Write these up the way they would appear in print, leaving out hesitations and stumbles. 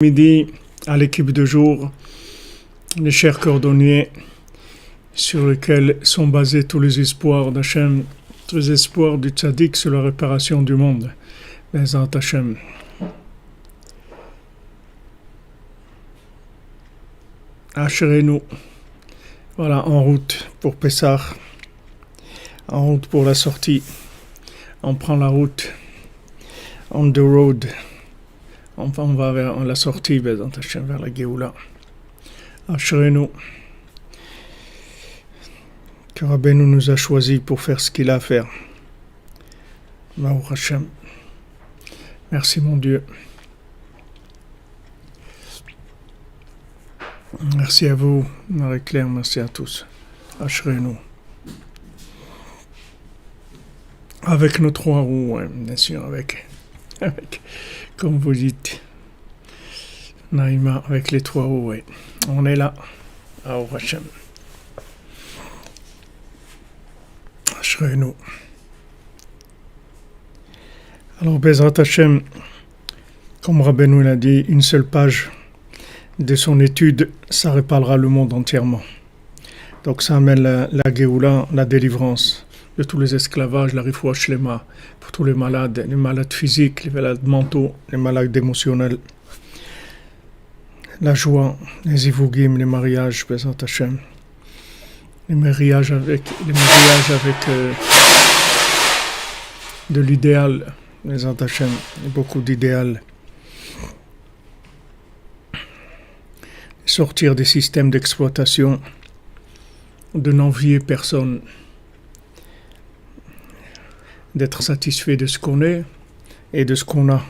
Midi à l'équipe de jour, les chers cordonniers sur lesquels sont basés tous les espoirs d'Hachem, tous les espoirs du tzaddik sur la réparation du monde. Bezrat Hachem. Asherenu. Voilà, en route pour Pessah, en route pour la sortie. On prend la route, on the road. Enfin, on va vers la sortie, Bezrat Hachem, vers la Géoula. Asherenu. Que Rabbeinu nous a choisis pour faire ce qu'il a à faire. Baruch Hashem. Merci mon Dieu. Merci à vous, Marie-Claire, merci à tous. Asherenu. Avec nos trois roues, ouais, bien sûr, avec, comme vous dites, Naïma, avec les trois roues, ouais. On est là, Baruch Hashem. Asherenu. Alors, Bezrat Hashem, comme Rabbeinu l'a dit, une seule page de son étude, ça réparera le monde entièrement. Donc ça amène la Géoula, la délivrance de tous les esclavages, la Rifoua Shlema, pour tous les malades physiques, les malades mentaux, les malades émotionnels, la joie, les ivugim, les mariages, Bezrat Hashem, les mariages avec de l'idéal, Bezrat Hashem, beaucoup d'idéal. Sortir des systèmes d'exploitation, de n'envier personne, d'être satisfait de ce qu'on est et de ce qu'on a,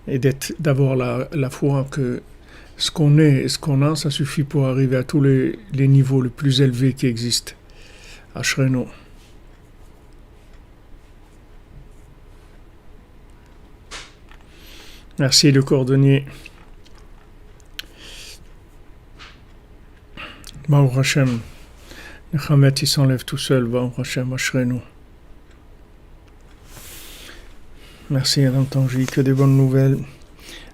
et d'avoir la foi que ce qu'on est et ce qu'on a, ça suffit pour arriver à tous les niveaux les plus élevés qui existent. Asherenu. Merci le cordonnier. Baruch Hashem, le Chamet il s'enlève tout seul, Baruch Hashem, Asherenu. Merci Adam Tangi, que des bonnes nouvelles.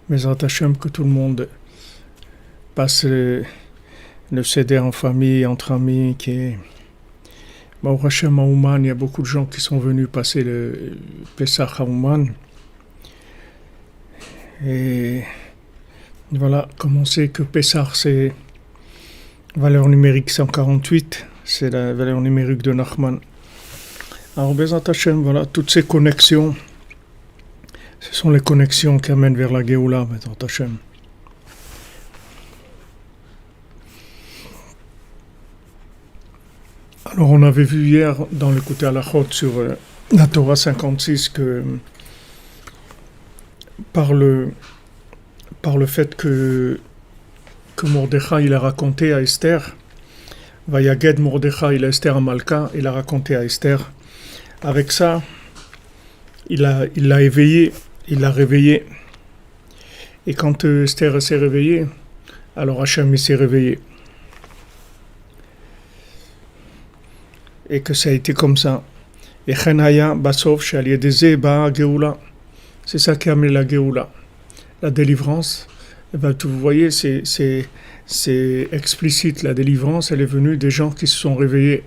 Bezrat Hashem, que tout le monde passe le Seder en famille, entre amis, Baruch Hashem à Ouman, il y a beaucoup de gens qui sont venus passer le Pessah à Ouman. Et voilà, comme on sait que Pessah c'est valeur numérique 148, c'est la valeur numérique de Nachman. Alors, Bezrat Hashem, voilà, toutes ces connexions, ce sont les connexions qui amènent vers la Géoula, Bezrat Hashem. Alors, on avait vu hier, dans le côté Halachot sur la Torah 56, que par le fait que Mordechai il a raconté à Esther, Vayaged Mordechai il a Esther à Malka, il a raconté à Esther. Avec ça, il l'a éveillé, il l'a réveillé. Et quand Esther s'est réveillée, alors Hachem il s'est réveillé. Et que ça a été comme ça. Et Chenaya Basov Shaliedeze Ba Geoula. C'est ça qui a amené la Geoula, la délivrance. Et ben, vous voyez, c'est explicite, la délivrance, elle est venue des gens qui se sont réveillés.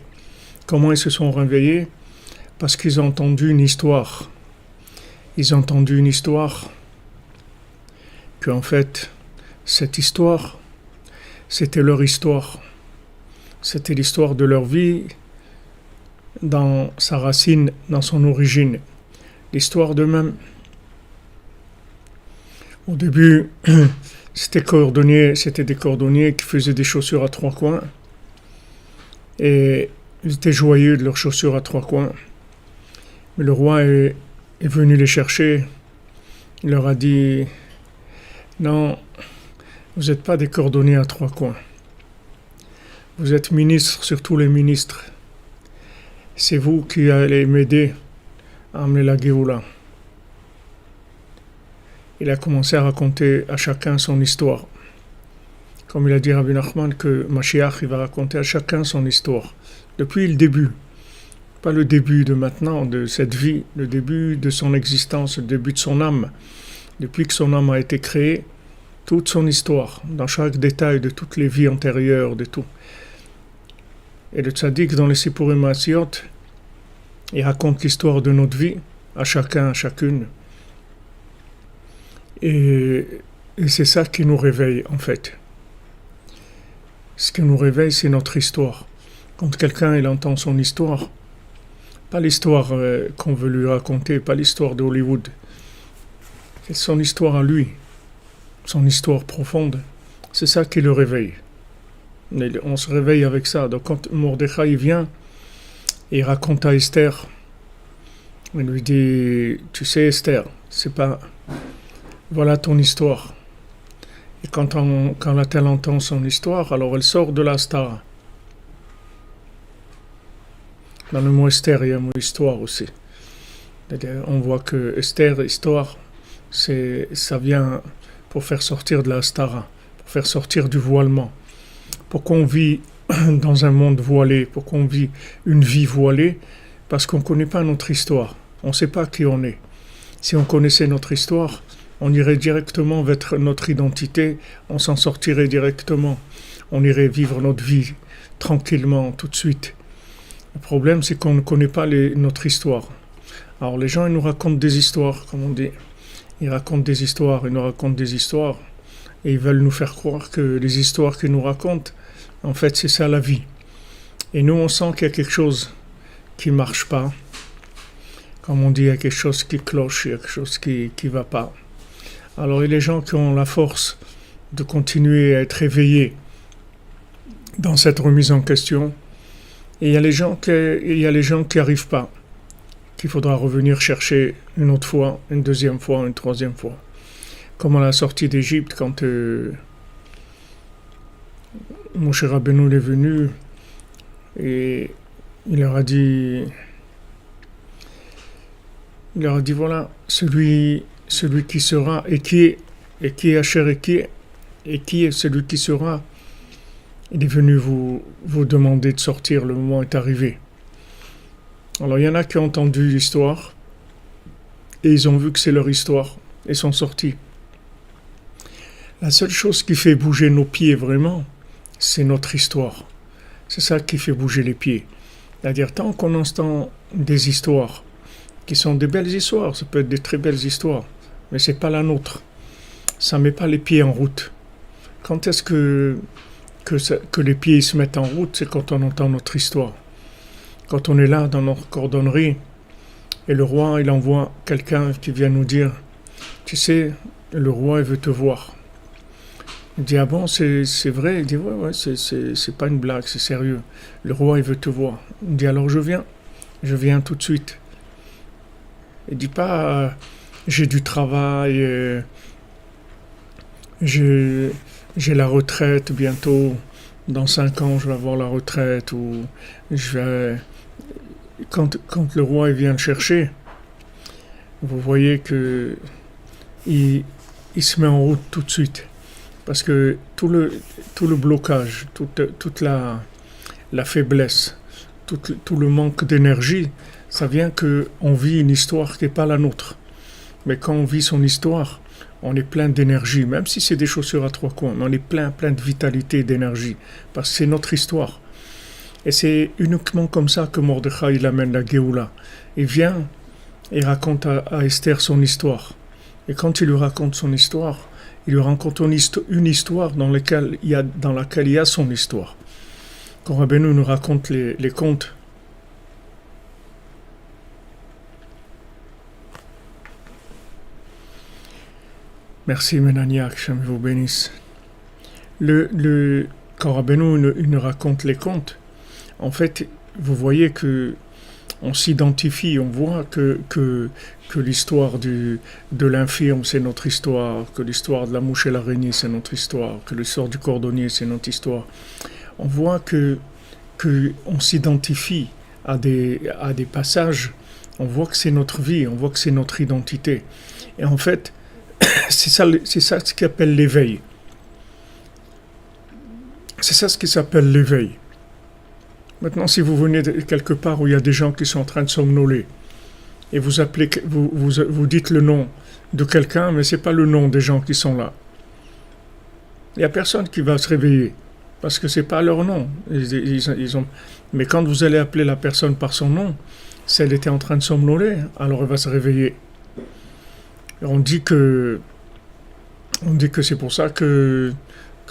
Comment ils se sont réveillés? Parce qu'ils ont entendu une histoire. Ils ont entendu une histoire qu'en fait, cette histoire, c'était leur histoire. C'était l'histoire de leur vie dans sa racine, dans son origine. L'histoire d'eux-mêmes. Au début, c'était des cordonniers qui faisaient des chaussures à trois coins. Et ils étaient joyeux de leurs chaussures à trois coins. Mais le roi est venu les chercher. Il leur a dit, non, vous n'êtes pas des cordonniers à trois coins. Vous êtes ministres sur tous les ministres. C'est vous qui allez m'aider à amener la Géoula. Il a commencé à raconter à chacun son histoire. Comme il a dit Rabbi Nachman que Mashiach, il va raconter à chacun son histoire. Depuis le début. Pas le début de maintenant, de cette vie, le début de son existence, le début de son âme. Depuis que son âme a été créée, toute son histoire, dans chaque détail de toutes les vies antérieures, de tout. Et le tzaddik, dans les Sipurim Maasiot, il raconte l'histoire de notre vie, à chacun, à chacune. Et c'est ça qui nous réveille, en fait. Ce qui nous réveille, c'est notre histoire. Quand quelqu'un il entend son histoire, pas l'histoire qu'on veut lui raconter, pas l'histoire de Hollywood, c'est son histoire à lui, son histoire profonde, c'est ça qui le réveille. On se réveille avec ça. Donc quand Mordechai vient, il raconte à Esther, il lui dit, tu sais Esther, c'est pas, voilà ton histoire. Et quand elle entend son histoire, alors elle sort de la stara. Dans le mot Esther, il y a un mot histoire aussi. On voit que Esther, histoire, ça vient pour faire sortir de la stara, pour faire sortir du voilement. Pour qu'on vit dans un monde voilé, pour qu'on vit une vie voilée, parce qu'on ne connaît pas notre histoire. On ne sait pas qui on est. Si on connaissait notre histoire, on irait directement vers notre identité, on s'en sortirait directement. On irait vivre notre vie tranquillement, tout de suite. Le problème, c'est qu'on ne connaît pas notre histoire. Alors les gens, ils nous racontent des histoires, comme on dit. Ils racontent des histoires, ils nous racontent des histoires. Et ils veulent nous faire croire que les histoires qu'ils nous racontent, en fait, c'est ça la vie. Et nous, on sent qu'il y a quelque chose qui ne marche pas. Comme on dit, il y a quelque chose qui cloche, il y a quelque chose qui ne va pas. Alors, il y a les gens qui ont la force de continuer à être éveillés dans cette remise en question. Et il y a les gens qui n'arrivent pas, qu'il faudra revenir chercher une autre fois, une deuxième fois, une troisième fois. Comme à la sortie d'Égypte, quand Moshe Rabbeinu est venu, et il leur a dit voilà, celui qui sera, et qui est Asher, et qui est celui qui sera, il est venu vous demander de sortir, le moment est arrivé. Alors il y en a qui ont entendu l'histoire, et ils ont vu que c'est leur histoire, et sont sortis. La seule chose qui fait bouger nos pieds vraiment, c'est notre histoire. C'est ça qui fait bouger les pieds. C'est-à-dire, tant qu'on entend des histoires, qui sont des belles histoires, ça peut être des très belles histoires, mais c'est pas la nôtre. Ça ne met pas les pieds en route. Quand est-ce que les pieds se mettent en route, c'est quand on entend notre histoire. Quand on est là dans notre cordonnerie, et le roi, il envoie quelqu'un qui vient nous dire, tu sais, le roi, il veut te voir. Il dit, ah bon, c'est vrai? Il dit, ouais, c'est pas une blague, c'est sérieux. Le roi, il veut te voir. Il dit, alors je viens tout de suite. Il dit pas, j'ai du travail, j'ai la retraite bientôt, dans 5 ans, je vais avoir la retraite, ou je vais... Quand le roi il vient le chercher, vous voyez que il se met en route tout de suite. Parce que tout le blocage, toute la faiblesse, tout le manque d'énergie, ça vient qu'on vit une histoire qui n'est pas la nôtre. Mais quand on vit son histoire, on est plein d'énergie, même si c'est des chaussures à 3 coins, mais on est plein de vitalité et d'énergie, parce que c'est notre histoire. Et c'est uniquement comme ça que Mordechai il amène la Géoula. Il vient et raconte à Esther son histoire. Et quand il lui raconte son histoire, il lui raconte une histoire dans laquelle il y a son histoire. Quand Rabbeinu nous raconte les contes, merci Menania, que Shem vous bénisse. Quand Rabbeinu nous raconte les contes, en fait, vous voyez que on s'identifie, on voit que l'histoire de l'infirme, c'est notre histoire, que l'histoire de la mouche et l'araignée, c'est notre histoire, que l'histoire du cordonnier, c'est notre histoire. On voit que on s'identifie à des passages, on voit que c'est notre vie, on voit que c'est notre identité. Et en fait, c'est ça ce qu'on appelle l'éveil. C'est ça ce qui s'appelle l'éveil. Maintenant, si vous venez de quelque part où il y a des gens qui sont en train de somnoler, et vous dites le nom de quelqu'un, mais ce n'est pas le nom des gens qui sont là. Il n'y a personne qui va se réveiller. Parce que c'est pas leur nom. Mais quand vous allez appeler la personne par son nom, si elle était en train de somnoler, alors elle va se réveiller. Et on dit que c'est pour ça que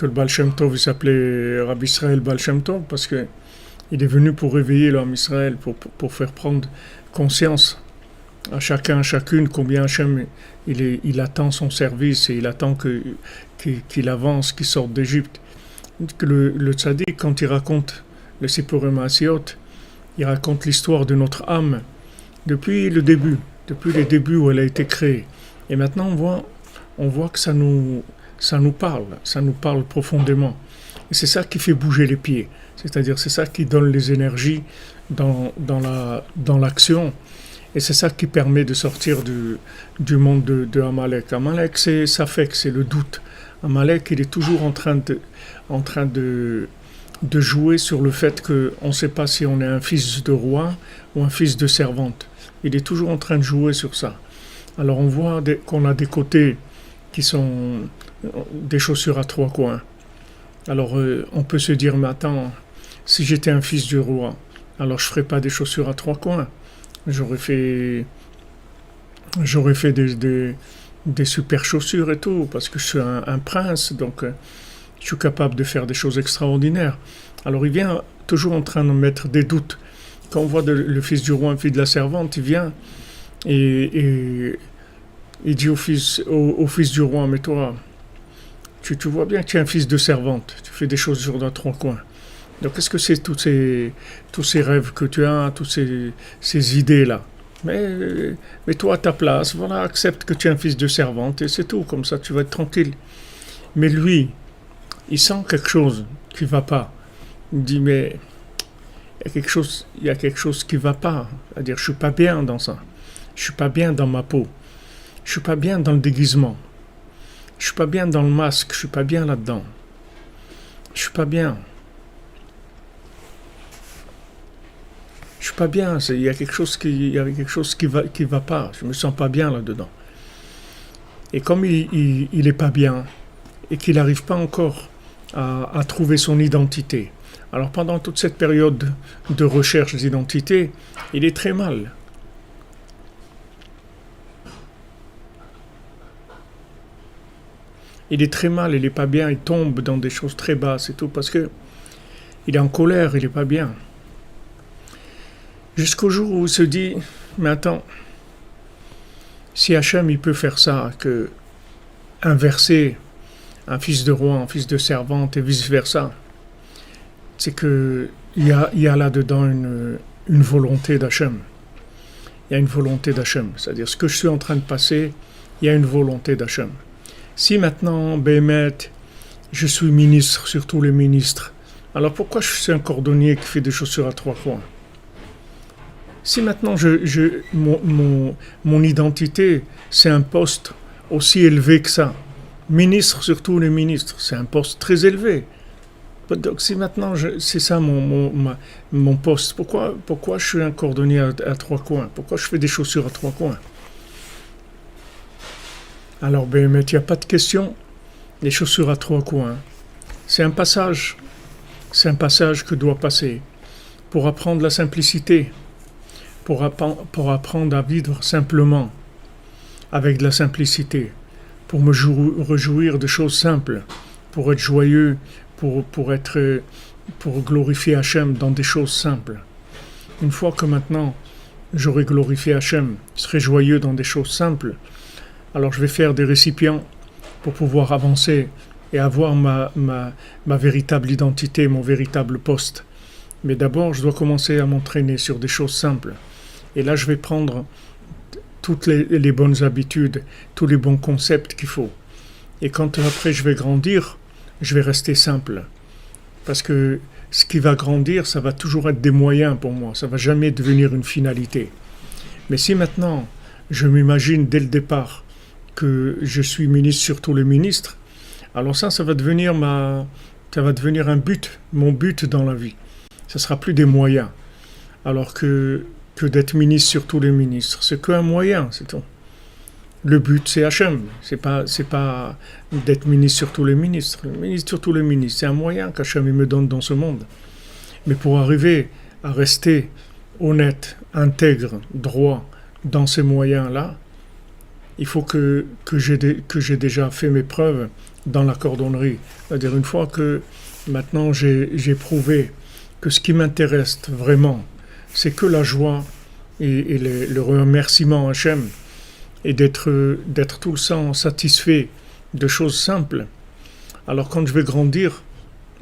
le Baal Shem Tov il s'appelait Rabbi Israël Baal Shem Tov, parce que il est venu pour réveiller l'homme Israël, pour faire prendre conscience à chacun, à chacune, combien Hachem il attend son service et il attend qu'il avance, qu'il sorte d'Égypte. Le tzaddik, quand il raconte le Sipurim Hasiot, il raconte l'histoire de notre âme depuis le début, depuis les débuts où elle a été créée. Et maintenant on voit que ça nous parle profondément. Et c'est ça qui fait bouger les pieds. C'est-à-dire c'est ça qui donne les énergies dans l'action. Et c'est ça qui permet de sortir du monde de Amalek. Amalek, ça fait que c'est le doute. Amalek, il est toujours en train de jouer sur le fait qu'on ne sait pas si on est un fils de roi ou un fils de servante. Il est toujours en train de jouer sur ça. Alors on voit qu'on a des côtés qui sont des chaussures à trois coins. Alors on peut se dire, mais attends, si j'étais un fils du roi, alors je ne ferais pas des chaussures à trois coins. J'aurais fait des super chaussures et tout, parce que je suis un prince, donc je suis capable de faire des choses extraordinaires. Alors il vient toujours en train de mettre des doutes. Quand on voit le fils du roi, un fils de la servante, il vient et il dit au fils du roi, mais toi, tu vois bien que tu es un fils de servante, tu fais des chaussures dans trois coins. Donc est-ce que c'est tous ces rêves que tu as, toutes ces idées-là? Mais toi à ta place, voilà, accepte que tu es un fils de servante et c'est tout, comme ça tu vas être tranquille. Mais lui, il sent quelque chose qui ne va pas. Il dit, mais il y a quelque chose qui ne va pas. C'est-à-dire, je ne suis pas bien dans ça. Je ne suis pas bien dans ma peau. Je ne suis pas bien dans le déguisement. Je ne suis pas bien dans le masque. Je ne suis pas bien là-dedans. Je ne suis pas bien. Je suis pas bien, il y a quelque chose qui va pas, je me sens pas bien là-dedans. Et comme il est pas bien et qu'il n'arrive pas encore à trouver son identité, alors pendant toute cette période de recherche d'identité, il est très mal. Il est très mal, il est pas bien, il tombe dans des choses très basses et tout parce que il est en colère, il est pas bien. Jusqu'au jour où il se dit, mais attends, si Hachem il peut faire ça, que inverser un fils de roi, un fils de servante et vice-versa, c'est qu'il y a là-dedans une volonté d'Hachem. Il y a une volonté d'Hachem. C'est-à-dire, ce que je suis en train de passer, il y a une volonté d'Hachem. Si maintenant, Béhémet, je suis ministre sur tous les ministres, alors pourquoi je suis un cordonnier qui fait des chaussures à trois coins? Si maintenant mon identité, c'est un poste aussi élevé que ça, ministre sur tous les ministres, c'est un poste très élevé. Donc si maintenant c'est ça mon poste, pourquoi je suis un cordonnier à trois coins? Pourquoi je fais des chaussures à trois coins? Alors ben, mais il n'y a pas de question. Les chaussures à trois coins, c'est un passage que doit passer pour apprendre la simplicité. Pour apprendre à vivre simplement, avec de la simplicité, pour me réjouir de choses simples, pour être joyeux, pour glorifier Hachem dans des choses simples. Une fois que maintenant j'aurai glorifié Hachem, je serai joyeux dans des choses simples, alors je vais faire des récipients pour pouvoir avancer et avoir ma véritable identité, mon véritable poste. Mais d'abord, je dois commencer à m'entraîner sur des choses simples. Et là, je vais prendre toutes les bonnes habitudes, tous les bons concepts qu'il faut. Et quand après je vais grandir, je vais rester simple. Parce que ce qui va grandir, ça va toujours être des moyens pour moi. Ça ne va jamais devenir une finalité. Mais si maintenant, je m'imagine dès le départ que je suis ministre sur tous les ministres, alors ça va devenir un but, mon but dans la vie. Ça ne sera plus des moyens. Alors que d'être ministre sur tous les ministres. C'est qu'un moyen, c'est tout. Le but, c'est Hachem. C'est pas d'être ministre sur tous les ministres. Ministre sur tous les ministres, c'est un moyen qu'Hachem me donne dans ce monde. Mais pour arriver à rester honnête, intègre, droit dans ces moyens-là, il faut que j'ai déjà fait mes preuves dans la cordonnerie. C'est-à-dire une fois que maintenant j'ai prouvé que ce qui m'intéresse vraiment, c'est que la joie et le remerciement à Hachem et d'être tout le temps satisfait de choses simples. Alors quand je vais grandir,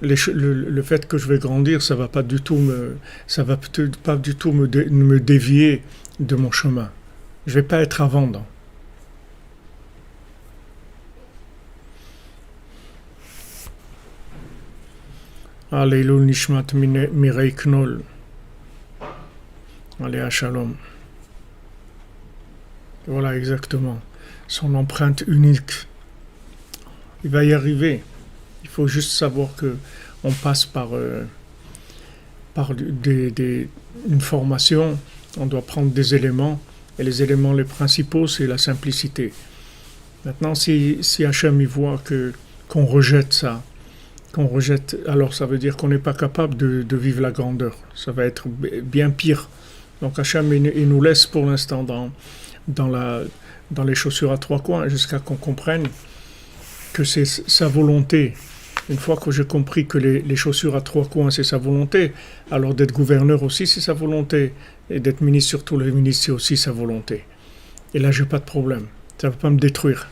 le fait que je vais grandir, ça va pas du tout me dévier de mon chemin. Je vais pas être à vendre. Alléluia Nishmat Mirei Knol. Allez, Shalom. Voilà exactement. Son empreinte unique. Il va y arriver. Il faut juste savoir que on passe par une formation. On doit prendre des éléments. Et les éléments les principaux, c'est la simplicité. Maintenant, si Hachem y voit qu'on rejette ça, alors ça veut dire qu'on n'est pas capable de vivre la grandeur. Ça va être bien pire. Donc Hachem, il nous laisse pour l'instant dans les chaussures à trois coins jusqu'à qu'on comprenne que c'est sa volonté. Une fois que j'ai compris que les chaussures à trois coins, c'est sa volonté, alors d'être gouverneur aussi, c'est sa volonté. Et d'être ministre sur tous les ministres, c'est aussi sa volonté. Et là, j'ai pas de problème. Ça ne va pas me détruire.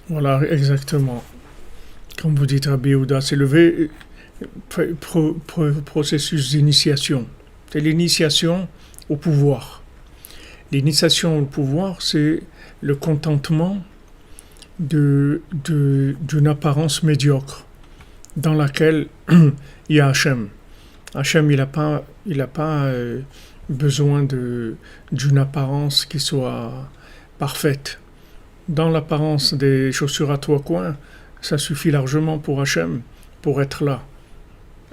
Voilà, exactement. Comme vous dites, Rabbi Yehuda, c'est le processus d'initiation. C'est l'initiation au pouvoir. L'initiation au pouvoir, c'est le contentement d'une apparence médiocre dans laquelle il y a Hachem. Hachem, il n'a pas besoin d'une apparence qui soit parfaite. Dans l'apparence des chaussures à trois coins, ça suffit largement pour Hachem, pour être là,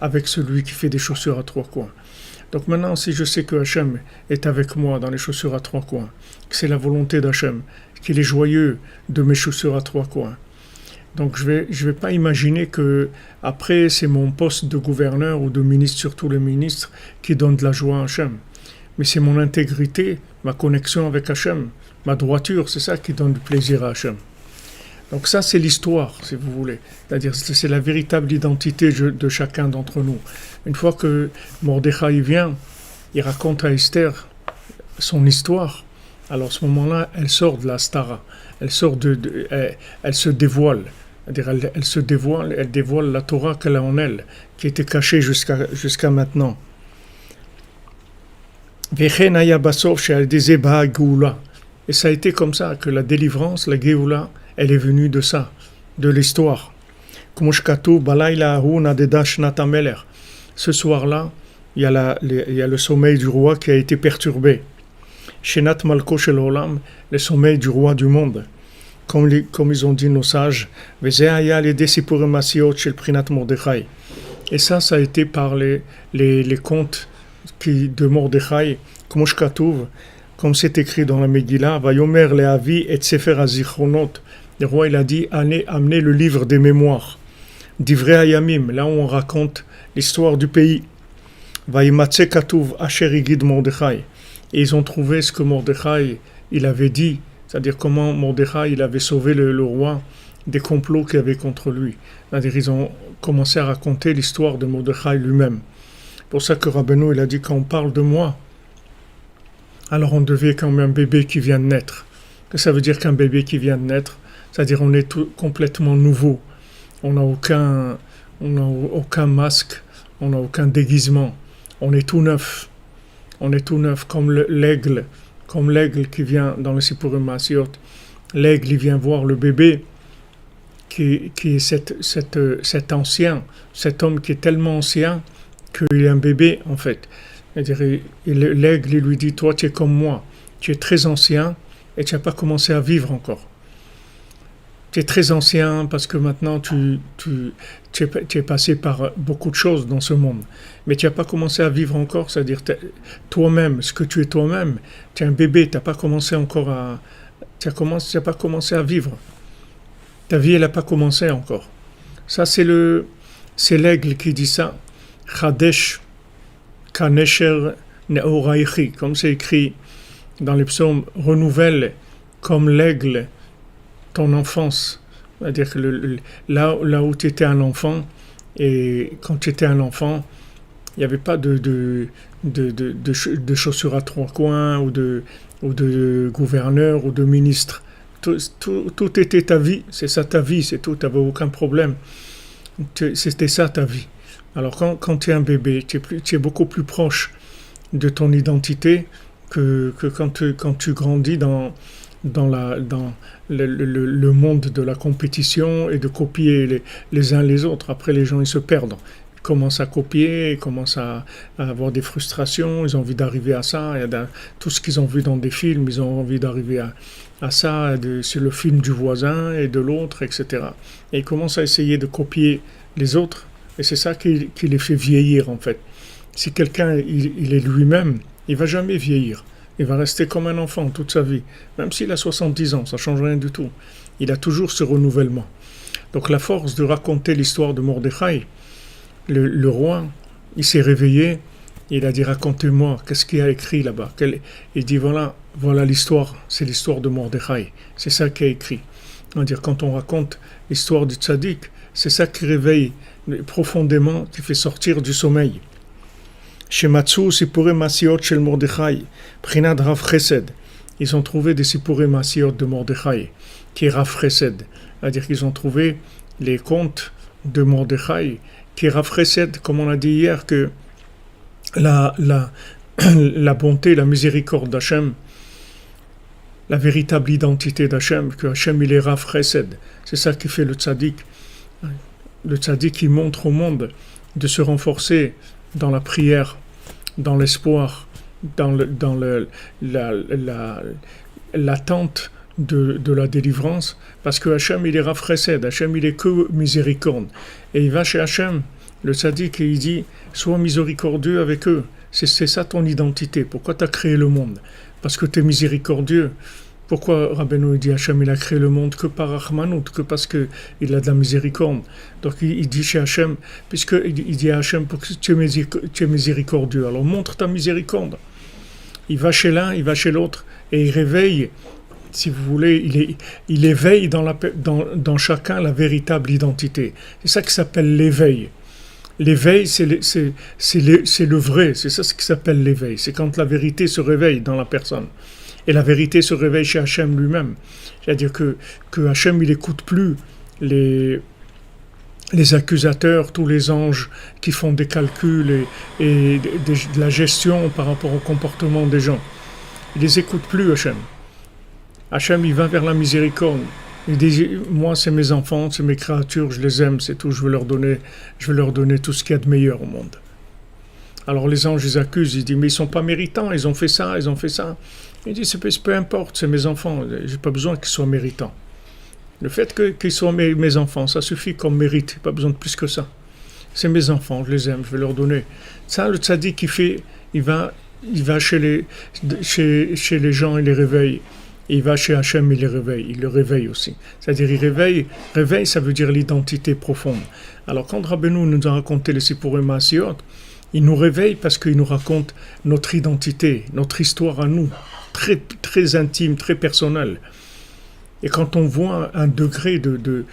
avec celui qui fait des chaussures à trois coins. Donc maintenant, si je sais que Hachem est avec moi dans les chaussures à trois coins, que c'est la volonté d'Hachem, qu'il est joyeux de mes chaussures à trois coins, donc je vais pas imaginer que après c'est mon poste de gouverneur ou de ministre sur tous les ministres qui donne de la joie à Hachem. Mais c'est mon intégrité, ma connexion avec Hachem, ma droiture, c'est ça qui donne du plaisir à Hachem. Donc ça, c'est l'histoire, si vous voulez. C'est-à-dire, c'est la véritable identité de chacun d'entre nous. Une fois que Mordechai vient, il raconte à Esther son histoire. Alors à ce moment-là, elle sort de la stara. Elle sort elle se dévoile. C'est-à-dire, elle dévoile la Torah qu'elle a en elle, qui était cachée jusqu'à maintenant. Vechen haya basov she'al dezeh ba'a geoula. Et ça a été comme ça que la délivrance, la Géoula, elle est venue de ça, de l'histoire. Ce soir-là, il y a le sommeil du roi qui a été perturbé. Shenat Malko Shel Olam, le sommeil du roi du monde. Comme ils ont dit nos sages, et ça a été par les contes de Mordechai, comme c'est écrit dans la Megillah, Vayomer Leavi et Sefer HaZichronot. Le roi, il a dit, amenez le livre des mémoires. Divrei Hayamim, là où on raconte l'histoire du pays. Vayimatse Katuv Asher Igid Mordechai. Et ils ont trouvé ce que Mordechai, il avait dit, c'est-à-dire comment Mordechai, il avait sauvé le roi des complots qu'il y avait contre lui. C'est-à-dire ils ont commencé à raconter l'histoire de Mordechai lui-même. Pour ça que Rabbeinu, il a dit, quand on parle de moi, alors on devient comme un bébé qui vient de naître. Que ça veut dire qu'un bébé qui vient de naître, c'est-à-dire on est complètement nouveau. On n'a aucun masque, on n'a aucun déguisement. On est tout neuf. On est tout neuf comme l'aigle qui vient dans le Sipurim Maasiot. L'aigle, il vient voir le bébé qui est cet ancien, cet homme qui est tellement ancien qu'il est un bébé en fait. C'est-à-dire, l'aigle, il lui dit, toi, tu es comme moi, tu es très ancien et tu n'as pas commencé à vivre encore. Tu es très ancien parce que maintenant tu es passé par beaucoup de choses dans ce monde. Mais tu n'as pas commencé à vivre encore, c'est-à-dire toi-même, ce que tu es toi-même, tu es un bébé, tu n'as pas commencé encore à. Tu n'as pas commencé à vivre. Ta vie, elle n'a pas commencé encore. Ça, c'est l'aigle qui dit ça. Chadesh kanesher neoraichi, comme c'est écrit dans les psaumes, renouvelle comme l'aigle ton enfance. C'est-à-dire que là où tu étais un enfant, et quand tu étais un enfant, il n'y avait pas de chaussures à trois coins ou de gouverneur ou de ministre. Tout était ta vie, c'est ça ta vie, c'est tout, tu n'avais aucun problème. C'était ça ta vie. Alors quand tu es un bébé, tu es beaucoup plus proche de ton identité que quand tu grandis dans le monde de la compétition et de copier les uns les autres. Après, les gens, ils se perdent. Ils commencent à copier, ils commencent à avoir des frustrations, ils ont envie d'arriver à ça. Tout ce qu'ils ont vu dans des films, ils ont envie d'arriver à ça. C'est le film du voisin et de l'autre, etc. Et ils commencent à essayer de copier les autres. Et c'est ça qui les fait vieillir, en fait. Si quelqu'un, il est lui-même, il ne va jamais vieillir. Il va rester comme un enfant toute sa vie. Même s'il a 70 ans, ça ne change rien du tout. Il a toujours ce renouvellement. Donc la force de raconter l'histoire de Mordechai, le roi, il s'est réveillé, il a dit racontez-moi, qu'est-ce qu'il y a écrit là-bas. Il dit voilà l'histoire, c'est l'histoire de Mordechai. C'est ça qui est écrit. C'est-à-dire quand on raconte l'histoire du tzaddik, c'est ça qui réveille profondément, qui fait sortir du sommeil. Shematsu Sipurei Masiot Shel Mordechai, Prinad Rav Chesed. Ils ont trouvé des Sipurei Masiot de Mordechai, qui est Rav Chesed. C'est-à-dire qu'ils ont trouvé les contes de Mordechai, qui est Rav Chesed, comme on a dit hier, que la bonté, la miséricorde d'Hachem, la véritable identité d'Hachem, que Hachem il est Rav Chesed. C'est ça qui fait le tzaddik. Le tzaddik qui montre au monde de se renforcer dans la prière, dans l'espoir, dans l'attente de la délivrance, parce que Hachem il est Rav Chesed, Hachem il est que miséricorde. Et il va chez Hachem, le tzaddik, et il dit sois miséricordieux avec eux. C'est ça ton identité. Pourquoi tu as créé le monde? Parce que tu es miséricordieux. Pourquoi Rabbeinu dit Hachem il a créé le monde que par Rahmanout, que parce qu'il a de la miséricorde. Donc il dit chez Hachem, puisqu'il dit à Hachem pour que tu es miséricordieux, alors montre ta miséricorde. Il va chez l'un, il va chez l'autre, et il réveille, si vous voulez, il éveille dans chacun la véritable identité. C'est ça qui s'appelle l'éveil. L'éveil, c'est le vrai, c'est ça ce qui s'appelle l'éveil. C'est quand la vérité se réveille dans la personne. Et la vérité se réveille chez Hachem lui-même. C'est-à-dire que Hachem, il n'écoute plus les accusateurs, tous les anges qui font des calculs et de la gestion par rapport au comportement des gens. Il les écoute plus, Hachem. Hachem, il va vers la miséricorde. Il dit, moi, c'est mes enfants, c'est mes créatures, je les aime, c'est tout, je veux leur donner tout ce qu'il y a de meilleur au monde. Alors les anges, ils accusent, ils disent, mais ils ne sont pas méritants, ils ont fait ça, ils ont fait ça. Il dit, peu importe, c'est mes enfants, je n'ai pas besoin qu'ils soient méritants. Le fait qu'ils soient mes enfants, ça suffit comme mérite, pas besoin de plus que ça. C'est mes enfants, je les aime, je vais leur donner. Ça, le tzaddik, il va chez les gens, il les réveille. Il va chez Hachem, il le réveille aussi. C'est-à-dire, il réveille, ça veut dire l'identité profonde. Alors, quand Rabbeinu nous a raconté les Sipurei Masiot, il nous réveille parce qu'il nous raconte notre identité, notre histoire à nous, très, très intime, très personnelle. Et quand on voit un degré de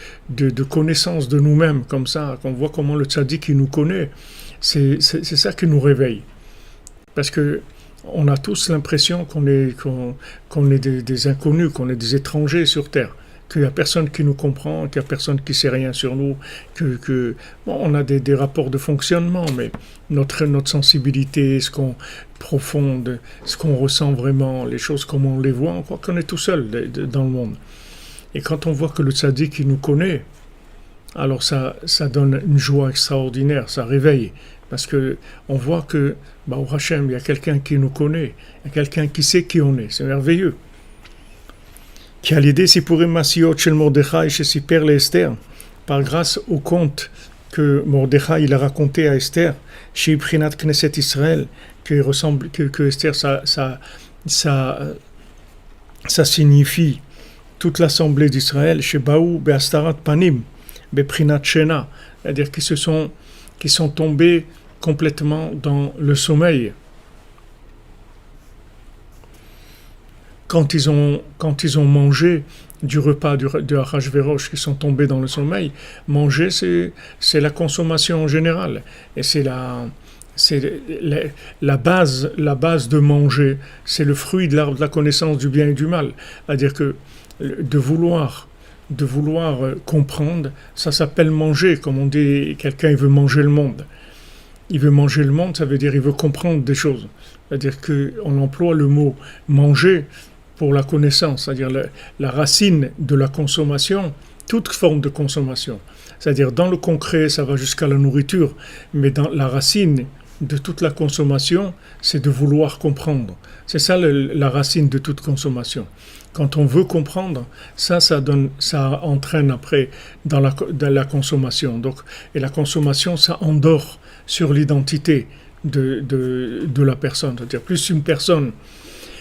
connaissance de nous-mêmes comme ça, qu'on voit comment le tzaddik il nous connaît, c'est ça qui nous réveille. Parce que on a tous l'impression qu'on est des inconnus, qu'on est des étrangers sur Terre, qu'il n'y a personne qui nous comprend, qu'il n'y a personne qui ne sait rien sur nous, on a des rapports de fonctionnement, mais notre sensibilité, profonde, ce qu'on ressent vraiment, les choses comme on les voit, on croit qu'on est tout seul dans le monde. Et quand on voit que le tzaddik, il nous connaît, alors ça donne une joie extraordinaire, ça réveille. Parce que on voit que, au Hachem, il y a quelqu'un qui nous connaît, il y a quelqu'un qui sait qui on est. C'est merveilleux. Qui a l'idée, si pour Masiot chez Mordechai, chez Siper et Esther, par grâce au conte que Mordechai il a raconté à Esther, chez Prinat Knesset Israël, que Esther, ça signifie toute l'assemblée d'Israël, chez Baou, Beastarat Panim, Beprinat Shena, c'est-à-dire qui sont tombés complètement dans le sommeil. Quand ils ont mangé du repas de Achashverosh, qui sont tombés dans le sommeil, manger c'est la consommation en général. Et c'est la base de manger, c'est le fruit de l'arbre de la connaissance du bien et du mal. C'est-à-dire que de vouloir comprendre, ça s'appelle manger, comme on dit, quelqu'un il veut manger le monde. Il veut manger le monde, ça veut dire il veut comprendre des choses. C'est-à-dire qu'on emploie le mot manger pour la connaissance, c'est-à-dire la racine de la consommation, toute forme de consommation. C'est-à-dire dans le concret, ça va jusqu'à la nourriture, mais dans la racine de toute la consommation, c'est de vouloir comprendre. C'est ça la racine de toute consommation. Quand on veut comprendre, ça entraîne après dans la consommation. Donc, et la consommation, ça endort sur l'identité de la personne. C'est-à-dire, plus une personne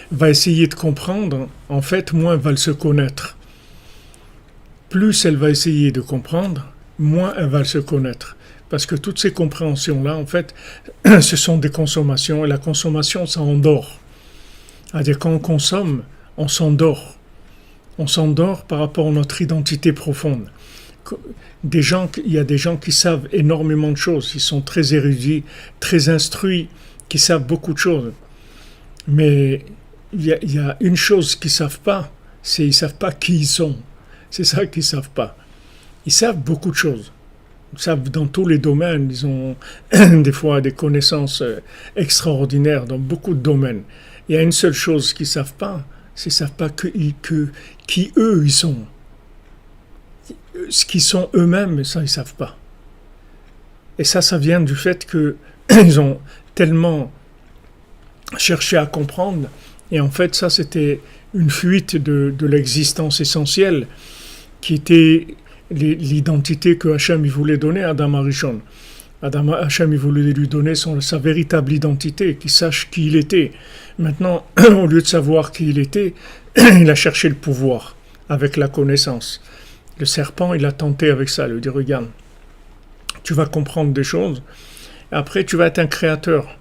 va essayer de comprendre, en fait, moins elle va se connaître. Plus elle va essayer de comprendre, moins elle va se connaître. Parce que toutes ces compréhensions-là, en fait, ce sont des consommations, et la consommation, ça endort. C'est-à-dire, quand on consomme, on s'endort. On s'endort par rapport à notre identité profonde. Il y a des gens qui savent énormément de choses, ils sont très érudits, très instruits, qui savent beaucoup de choses. Mais il y a une chose qu'ils ne savent pas, c'est qu'ils ne savent pas qui ils sont. C'est ça qu'ils ne savent pas. Ils savent beaucoup de choses. Ils savent dans tous les domaines. Ils ont des fois des connaissances extraordinaires dans beaucoup de domaines. Il y a une seule chose qu'ils ne savent pas, c'est qu'ils ne savent pas qui eux ils sont. Ce qu'ils sont eux-mêmes, ça ils ne savent pas. Et ça vient du fait qu'ils ont tellement cherché à comprendre. Et en fait, ça, c'était une fuite de l'existence essentielle qui était l'identité que Hachem il voulait donner à Adam Arishon. Hachem il voulait lui donner sa véritable identité, qu'il sache qui il était. Maintenant, au lieu de savoir qui il était, il a cherché le pouvoir avec la connaissance. Le serpent, il a tenté avec ça, il lui dit, regarde, tu vas comprendre des choses, et après tu vas être un créateur.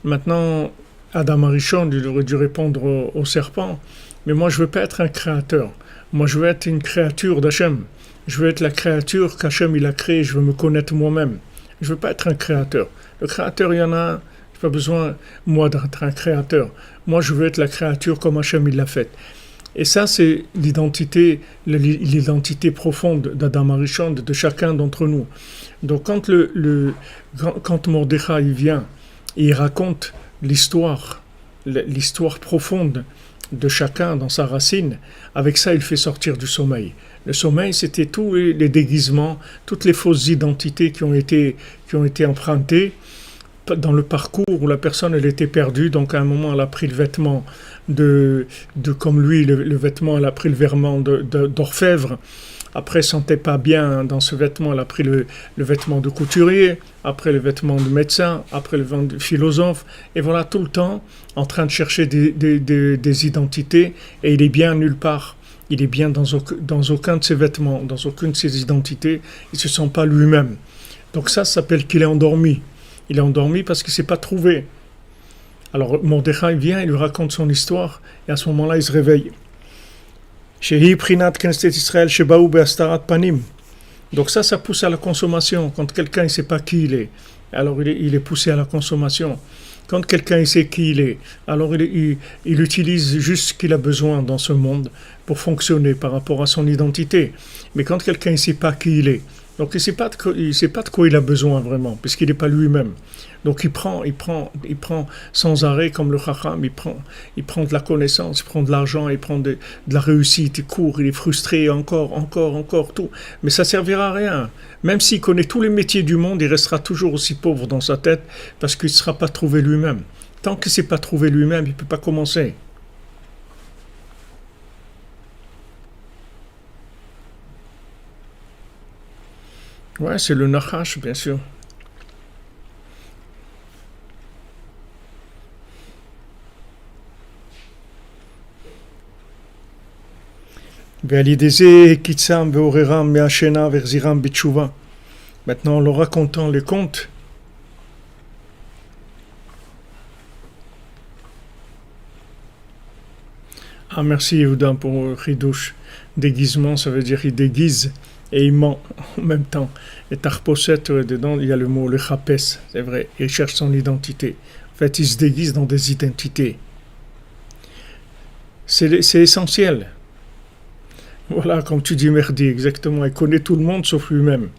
Maintenant, Adam Arishon, il aurait dû répondre au serpent, mais moi je veux pas être un créateur, moi je veux être une créature d'Hachem, je veux être la créature qu'Hachem il a créée, je veux me connaître moi-même, je veux pas être un créateur. Le créateur, il y en a un, j'ai pas besoin moi d'être un créateur, moi je veux être la créature comme Hachem il l'a faite. Et ça, c'est l'identité profonde d'Adam Arishon, de chacun d'entre nous. Donc, quand Mordechai vient et il raconte l'histoire profonde de chacun dans sa racine, avec ça, il fait sortir du sommeil. Le sommeil, c'était tous les déguisements, toutes les fausses identités qui ont été empruntées dans le parcours où la personne elle était perdue. Donc à un moment elle a pris le vêtement de comme lui, le vêtement, elle a pris le vêtement d'orfèvre. Après, elle ne sentait pas bien dans ce vêtement, elle a pris le vêtement de couturier, après le vêtement de médecin, après le vêtement de philosophe, et voilà, tout le temps en train de chercher des identités, et il est bien nulle part. Il est bien dans aucun de ses vêtements, dans aucune de ses identités, il ne se sent pas lui-même. Donc ça s'appelle qu'il est endormi. Il est endormi parce qu'il ne s'est pas trouvé. Alors Mordechai vient, il lui raconte son histoire, et à ce moment-là, il se réveille. Shehi Prinat Knesset Israël Shebaou Beastarat Panim. Donc ça pousse à la consommation. Quand quelqu'un ne sait pas qui il est, alors il est poussé à la consommation. Quand quelqu'un sait qui il est, alors il utilise juste ce qu'il a besoin dans ce monde pour fonctionner par rapport à son identité. Mais quand quelqu'un ne sait pas qui il est, Donc il sait pas de quoi il a besoin vraiment, puisqu'il n'est pas lui-même. Donc il prend sans arrêt comme le Chacham, il prend de la connaissance, il prend de l'argent, il prend de la réussite, il court, il est frustré encore, tout. Mais ça servira à rien. Même s'il connaît tous les métiers du monde, il restera toujours aussi pauvre dans sa tête parce qu'il ne sera pas trouvé lui-même. Tant qu'il ne s'est pas trouvé lui-même, il ne peut pas commencer. Ouais, c'est le Nachash, bien sûr. Maintenant, en leur racontant les contes, ah merci Yehuda pour Ridouche. Déguisement, ça veut dire il déguise et il ment en même temps. Et Tarposet, dedans, il y a le mot le chapes, c'est vrai, il cherche son identité. En fait, il se déguise dans des identités. C'est essentiel. Voilà, comme tu dis Merdi, exactement. Il connaît tout le monde sauf lui-même.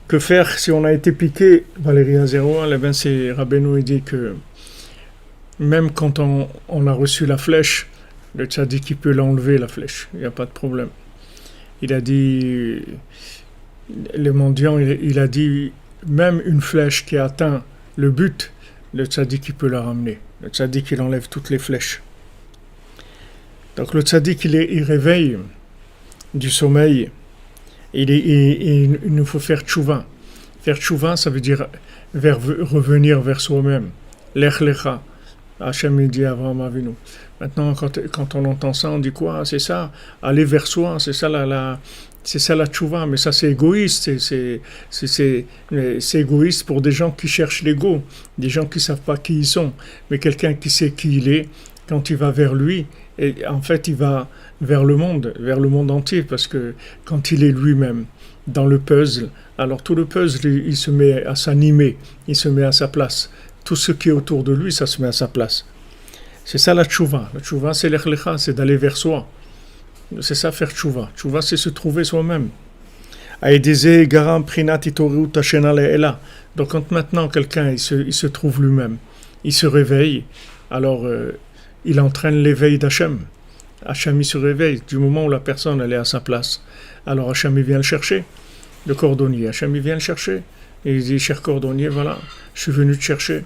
Que faire si on a été piqué? Valérie Azéro, le 26 Rabbeinu dit que même quand on a reçu la flèche, le tzaddik il peut l'enlever la flèche, il n'y a pas de problème. Il a dit, le mendiant, il a dit, même une flèche qui atteint le but, le tzaddik il peut la ramener. Le tzaddik il enlève toutes les flèches. Donc le tzaddik il réveille du sommeil, il nous faut faire tchouva. Faire tchouva, ça veut dire revenir vers soi-même. Lech lecha. Hachem dit à Avraham Avinu. Maintenant, quand on entend ça, on dit quoi? C'est ça, aller vers soi, c'est ça c'est ça la tchouva, mais ça c'est égoïste, c'est égoïste pour des gens qui cherchent l'ego, des gens qui ne savent pas qui ils sont, mais quelqu'un qui sait qui il est, quand il va vers lui, et en fait il va vers le monde entier, parce que quand il est lui-même dans le puzzle, alors tout le puzzle il se met à s'animer, il se met à sa place. Tout ce qui est autour de lui, ça se met à sa place. C'est ça la tchouva. La tchouva, c'est l'echlecha, c'est d'aller vers soi. C'est ça faire tchouva. Tchouva, c'est se trouver soi-même. Donc quand maintenant quelqu'un il se trouve lui-même, il se réveille, alors il entraîne l'éveil d'Hachem. Hachem il se réveille du moment où la personne elle est à sa place. Alors Hachem il vient le chercher, le cordonnier. Hachem il vient le chercher. Et il dit, cher cordonnier, voilà, je suis venu te chercher.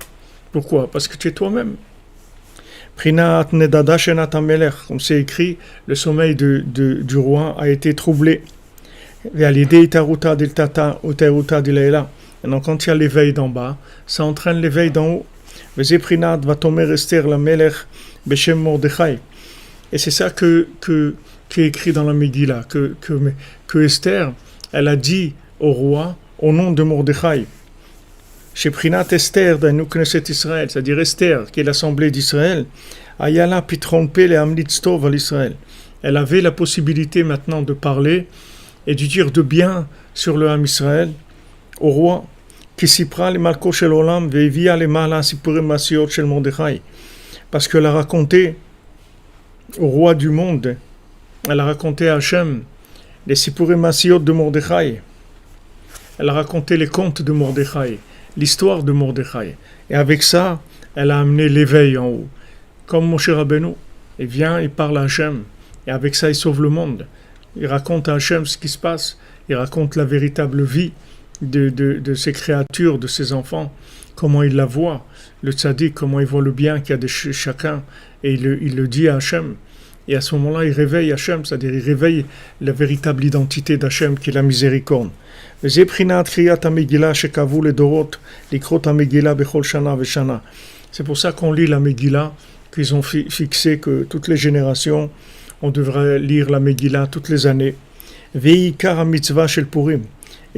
Pourquoi? Parce que tu es toi-même. Prinat nedada shenat hamelech, comme c'est écrit, le sommeil du roi a été troublé. Et donc quand il y a l'éveil d'en bas, ça entraîne l'éveil d'en haut. Et c'est ça qui est écrit dans la Megillah, que Esther, elle a dit au roi, au nom de Mordechai, chez Prinat Esther, dans nous connaissons Israël, c'est-à-dire Esther, qui est l'assemblée d'Israël, Ayala Pitronpe le Amnitztov à l'Israël. Elle avait la possibilité maintenant de parler et de dire de bien sur le Ham Israël au roi, qui s'y prend les Malko shel Olam, veivia les Mala Sipurim Masiot shel Mordechai, parce qu'elle a raconté au roi du monde, elle a raconté à Hachem les Sipurim Masiot de Mordechai. Elle a raconté les contes de Mordechai, l'histoire de Mordechai. Et avec ça, elle a amené l'éveil en haut. Comme Moshe Rabbeinu, il vient, il parle à Hachem. Et avec ça, il sauve le monde. Il raconte à Hachem ce qui se passe. Il raconte la véritable vie de ces créatures, de ces enfants. Comment il la voit, le tzaddik, comment il voit le bien qu'il y a de chacun. Et il le dit à Hachem. Et à ce moment-là, il réveille Hachem, c'est-à-dire il réveille la véritable identité d'Hachem, qui est la miséricorde. C'est pour ça qu'on lit la Megillah, qu'ils ont fixé que toutes les générations, on devrait lire la Megillah toutes les années. Et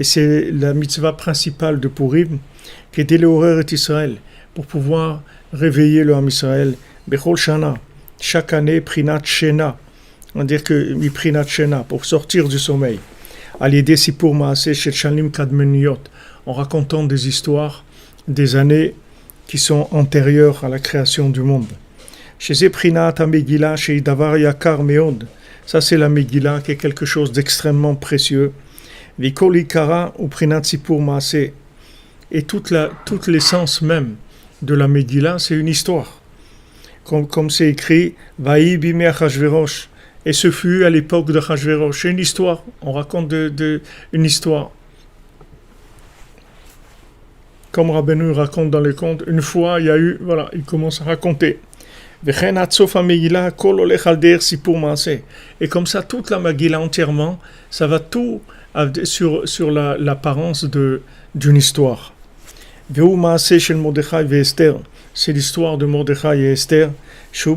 c'est la mitzvah principale de Purim, qui est d'Eléorer et Israël, pour pouvoir réveiller le Ham Israël. Bechol Shana, chaque année, Prinat Shena, on dit que mi Prinat Shena, pour sortir du sommeil. À l'idée si pour Maaseh Shel Shanim Kadmeniot, en racontant des histoires des années qui sont antérieures à la création du monde. Chez Eprinat Amegila, chez Davar Yakar Meod, Ça, c'est la Megillah, qui est quelque chose d'extrêmement précieux. Vikol Ikara ou Prinat Sipur Maaseh. Et toute l'essence même de la Megillah, c'est une histoire. Comme c'est écrit, Vaï bimé Achashverosh. Et ce fut à l'époque de Achashverosh. C'est une histoire. On raconte une histoire. Comme Rabbeinu raconte dans les contes, une fois, il y a eu, voilà, il commence à raconter. Et comme ça, toute la Megillah entièrement, ça va tout sur l'apparence d'une histoire. C'est l'histoire de Mordechai et Esther. C'est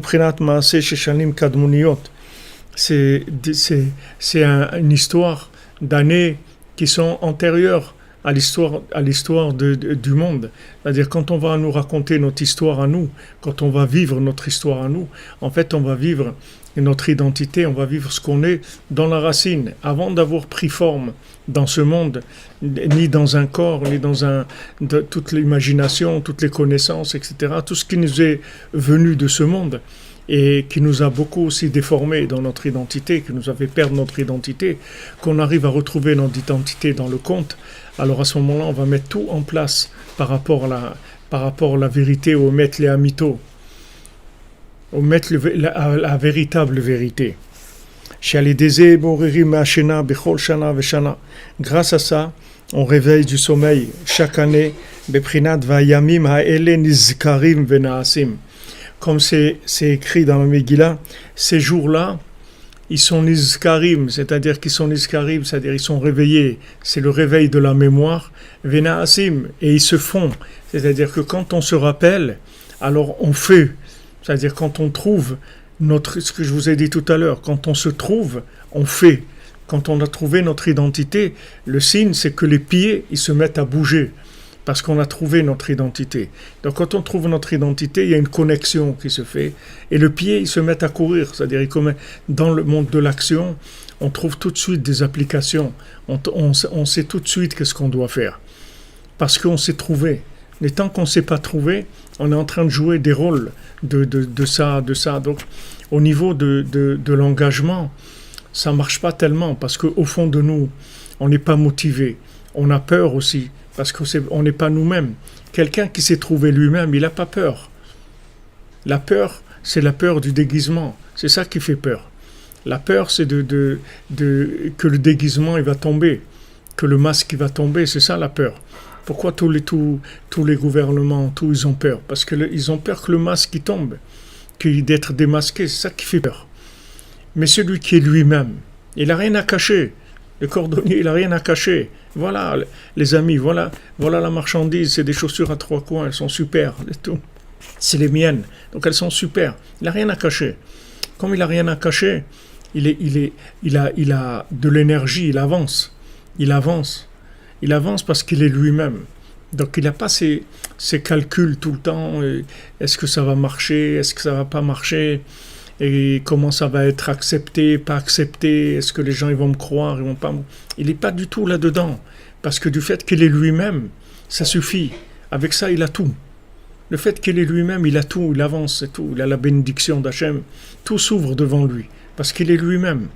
une histoire d'années qui sont antérieures à l'histoire du monde. C'est-à-dire, quand on va nous raconter notre histoire à nous, quand on va vivre notre histoire à nous, en fait, on va vivre notre identité, on va vivre ce qu'on est dans la racine, avant d'avoir pris forme dans ce monde, ni dans un corps, ni dans toute l'imagination, toutes les connaissances, etc. Tout ce qui nous est venu de ce monde et qui nous a beaucoup aussi déformés dans notre identité, qui nous a fait perdre notre identité, qu'on arrive à retrouver notre identité dans le conte. Alors à ce moment-là, on va mettre tout en place par rapport à la vérité, au mettre les amito, au mettre la véritable vérité. Grâce à ça, on réveille du sommeil chaque année. Comme c'est écrit dans la Megillah, ces jours-là, ils sont nizkarim, c'est-à-dire qu'ils sont nizkarim, c'est-à-dire ils sont réveillés. C'est le réveil de la mémoire, venaasim, et ils se font. C'est-à-dire que quand on se rappelle, alors on fait. C'est-à-dire quand on trouve ce que je vous ai dit tout à l'heure, quand on se trouve, on fait. Quand on a trouvé notre identité, le signe, c'est que les pieds, ils se mettent à bouger. Parce qu'on a trouvé notre identité. Donc quand on trouve notre identité, il y a une connexion qui se fait. Et le pied, il se met à courir. C'est-à-dire, dans le monde de l'action, on trouve tout de suite des applications. On sait tout de suite qu'est-ce qu'on doit faire. Parce qu'on s'est trouvé. Mais tant qu'on ne s'est pas trouvé, on est en train de jouer des rôles de ça. Donc au niveau de l'engagement, ça ne marche pas tellement. Parce qu'au fond de nous, on n'est pas motivé. On a peur aussi. Parce qu'on n'est pas nous-mêmes. Quelqu'un qui s'est trouvé lui-même, il n'a pas peur. La peur, c'est la peur du déguisement. C'est ça qui fait peur. La peur, c'est que le déguisement il va tomber, que le masque il va tomber. C'est ça la peur. Pourquoi tous les gouvernements, ils ont peur? Parce qu'ils ont peur que le masque il tombe, d'être démasqué. C'est ça qui fait peur. Mais celui qui est lui-même, il n'a rien à cacher. Le cordonnier, il n'a rien à cacher. Voilà, les amis, voilà la marchandise. C'est des chaussures à 3 coins, elles sont super. C'est les miennes, donc elles sont super. Il n'a rien à cacher. Comme il n'a rien à cacher, il a de l'énergie, il avance. Il avance parce qu'il est lui-même. Donc il n'a pas ces calculs tout le temps. Est-ce que ça va marcher? Est-ce que ça ne va pas marcher? Et comment ça va être accepté, pas accepté, est-ce que les gens ils vont me croire, ils vont pas. Il n'est pas du tout là-dedans, parce que du fait qu'il est lui-même, ça suffit. Avec ça, il a tout. Le fait qu'il est lui-même, il a tout, il avance, c'est tout. Il a la bénédiction d'Hachem. Tout s'ouvre devant lui, parce qu'il est lui-même.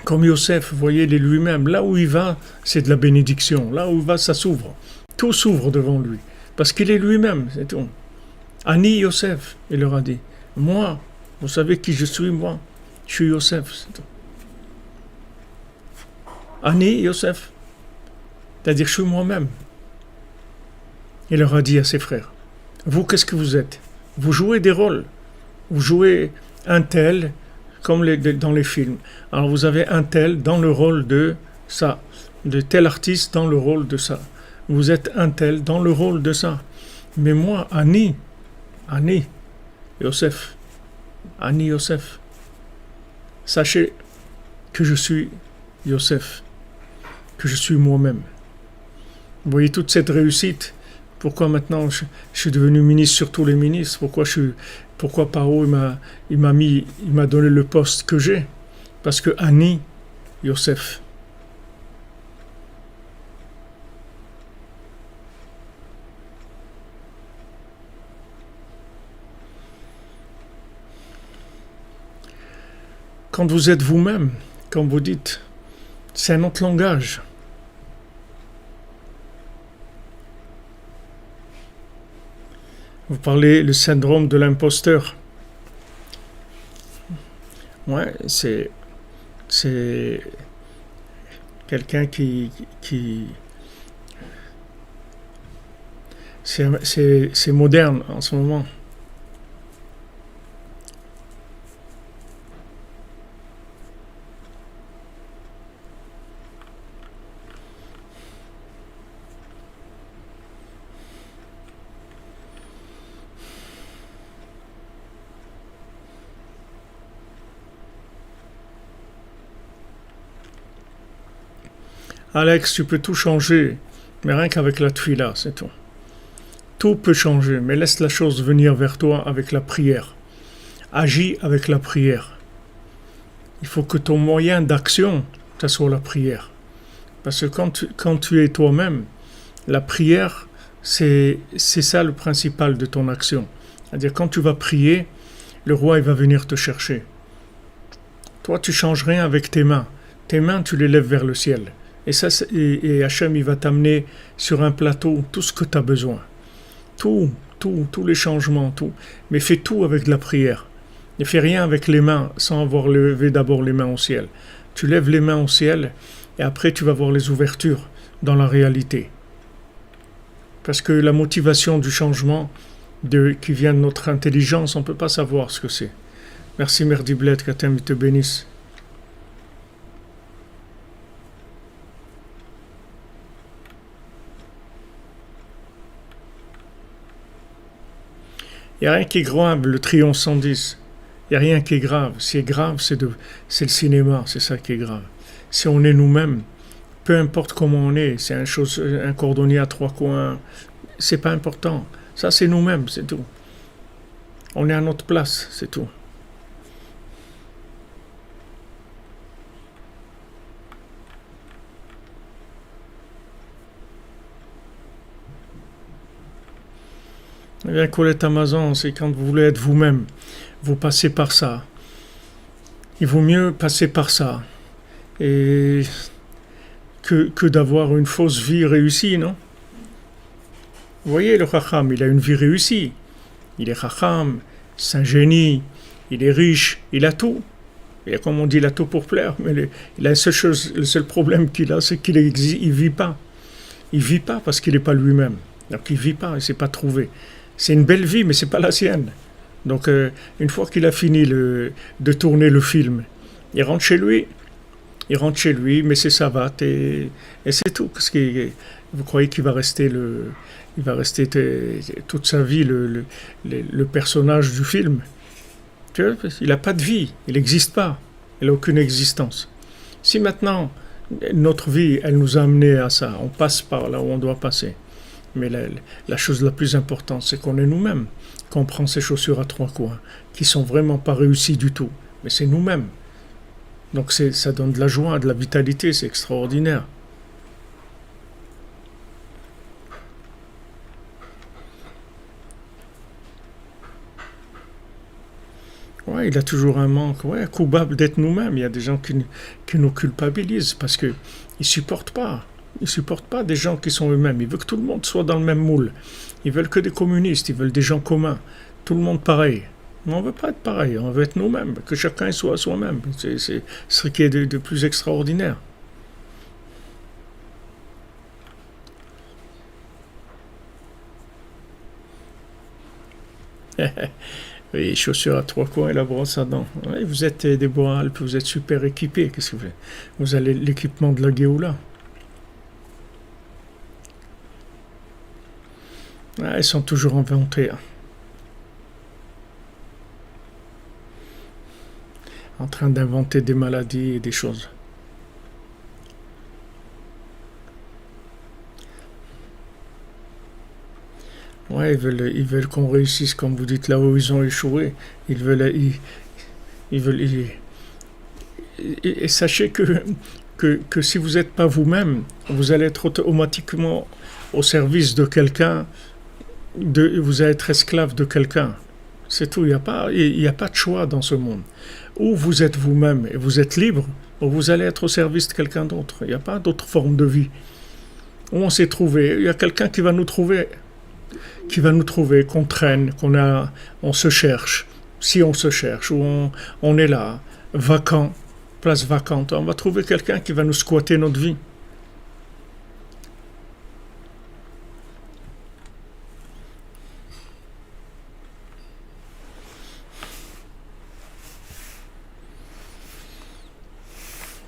Comme Yosef, vous voyez, il est lui-même. Là où il va, c'est de la bénédiction. Là où il va, ça s'ouvre. Tout s'ouvre devant lui, parce qu'il est lui-même, c'est tout. Ani Yosef, il leur a dit. Moi, vous savez qui je suis, moi? Je suis Yosef, c'est tout. Ani Yosef. C'est-à-dire, je suis moi-même. Il leur a dit à ses frères, vous, qu'est-ce que vous êtes? Vous jouez des rôles. Vous jouez un tel, comme dans les films. Alors, vous avez un tel dans le rôle de ça, de tel artiste dans le rôle de ça. Vous êtes un tel dans le rôle de ça. Mais moi, Ani, Yosef, Ani Yosef, sachez que je suis Yosef, que je suis moi-même. Vous voyez toute cette réussite. Pourquoi maintenant je suis devenu ministre sur tous les ministres? Pourquoi Paro il m'a donné le poste que j'ai? Parce que Ani Yosef. Quand vous êtes vous-même, comme vous dites, c'est un autre langage. Vous parlez le syndrome de l'imposteur. Ouais, c'est quelqu'un qui c'est moderne en ce moment. Alex, tu peux tout changer, mais rien qu'avec la tfila, c'est tout. Tout peut changer, mais laisse la chose venir vers toi avec la prière. Agis avec la prière. Il faut que ton moyen d'action, ça soit la prière. Parce que quand tu es toi-même, la prière, c'est ça le principal de ton action. C'est-à-dire quand tu vas prier, le roi il va venir te chercher. Toi, tu changes rien avec tes mains. Tes mains, tu les lèves vers le ciel. Et Hachem, il va t'amener sur un plateau tout ce que tu as besoin. Tous les changements, tout. Mais fais tout avec de la prière. Ne fais rien avec les mains sans avoir levé d'abord les mains au ciel. Tu lèves les mains au ciel et après tu vas voir les ouvertures dans la réalité. Parce que la motivation du changement qui vient de notre intelligence, on ne peut pas savoir ce que c'est. Merci Merdi Bled, qu'Hachem te bénisse. Il n'y a rien qui est grave, le Triomphe 110. Il n'y a rien qui est grave. Ce qui est grave, c'est le cinéma, c'est ça qui est grave. Si on est nous-mêmes, peu importe comment on est, c'est un cordonnier à trois coins, c'est pas important. Ça, c'est nous-mêmes, c'est tout. On est à notre place, c'est tout. Eh bien, Colette Amazon, c'est quand vous voulez être vous-même, vous passez par ça. Il vaut mieux passer par ça et que d'avoir une fausse vie réussie, non? Vous voyez, le Chacham, il a une vie réussie. Il est Chacham, c'est un génie, il est riche, il a tout. Et comme on dit, il a tout pour plaire, mais il a le seul problème qu'il a, c'est qu'il ne vit pas. Il ne vit pas parce qu'il n'est pas lui-même. Donc il ne vit pas, il ne s'est pas trouvé. C'est une belle vie, mais ce n'est pas la sienne. Donc, une fois qu'il a fini de tourner le film, il rentre chez lui, met ses savates et c'est tout. Parce que vous croyez qu'il va rester toute sa vie le personnage du film. Tu vois, il n'a pas de vie, il n'existe pas, il n'a aucune existence. Si maintenant, notre vie, elle nous a amenés à ça, on passe par là où on doit passer. Mais la chose la plus importante, c'est qu'on est nous-mêmes, qu'on prend ces chaussures à trois coins, qui sont vraiment pas réussies du tout. Mais c'est nous-mêmes. Donc ça donne de la joie, de la vitalité, c'est extraordinaire. Ouais, il a toujours un manque, coupable d'être nous-mêmes. Il y a des gens qui nous culpabilisent parce qu'ils ne supportent pas. Ils ne supportent pas des gens qui sont eux-mêmes. Ils veulent que tout le monde soit dans le même moule. Ils veulent que des communistes, ils veulent des gens communs. Tout le monde pareil. Mais on ne veut pas être pareil, on veut être nous-mêmes. Que chacun soit soi-même. C'est ce qui est de plus extraordinaire. Oui, chaussures à trois coins et la brosse à dents. Oui, vous êtes des Bois-Alpes, vous êtes super équipés. Qu'est-ce que vous faites? Vous avez l'équipement de la Géoula. Ils sont toujours inventés. En train d'inventer des maladies et des choses. Ouais, ils veulent qu'on réussisse, comme vous dites, là où ils ont échoué. Ils veulent. Et sachez que si vous n'êtes pas vous-même, vous allez être automatiquement au service de quelqu'un. Vous allez être esclave de quelqu'un. C'est tout. Il y a pas de choix dans ce monde. Ou vous êtes vous-même et vous êtes libre, ou vous allez être au service de quelqu'un d'autre. Il n'y a pas d'autre forme de vie. Où on s'est trouvé, il y a quelqu'un qui va nous trouver, qu'on traîne, on se cherche. Si on se cherche, ou on est là, vacant, place vacante, on va trouver quelqu'un qui va nous squatter notre vie.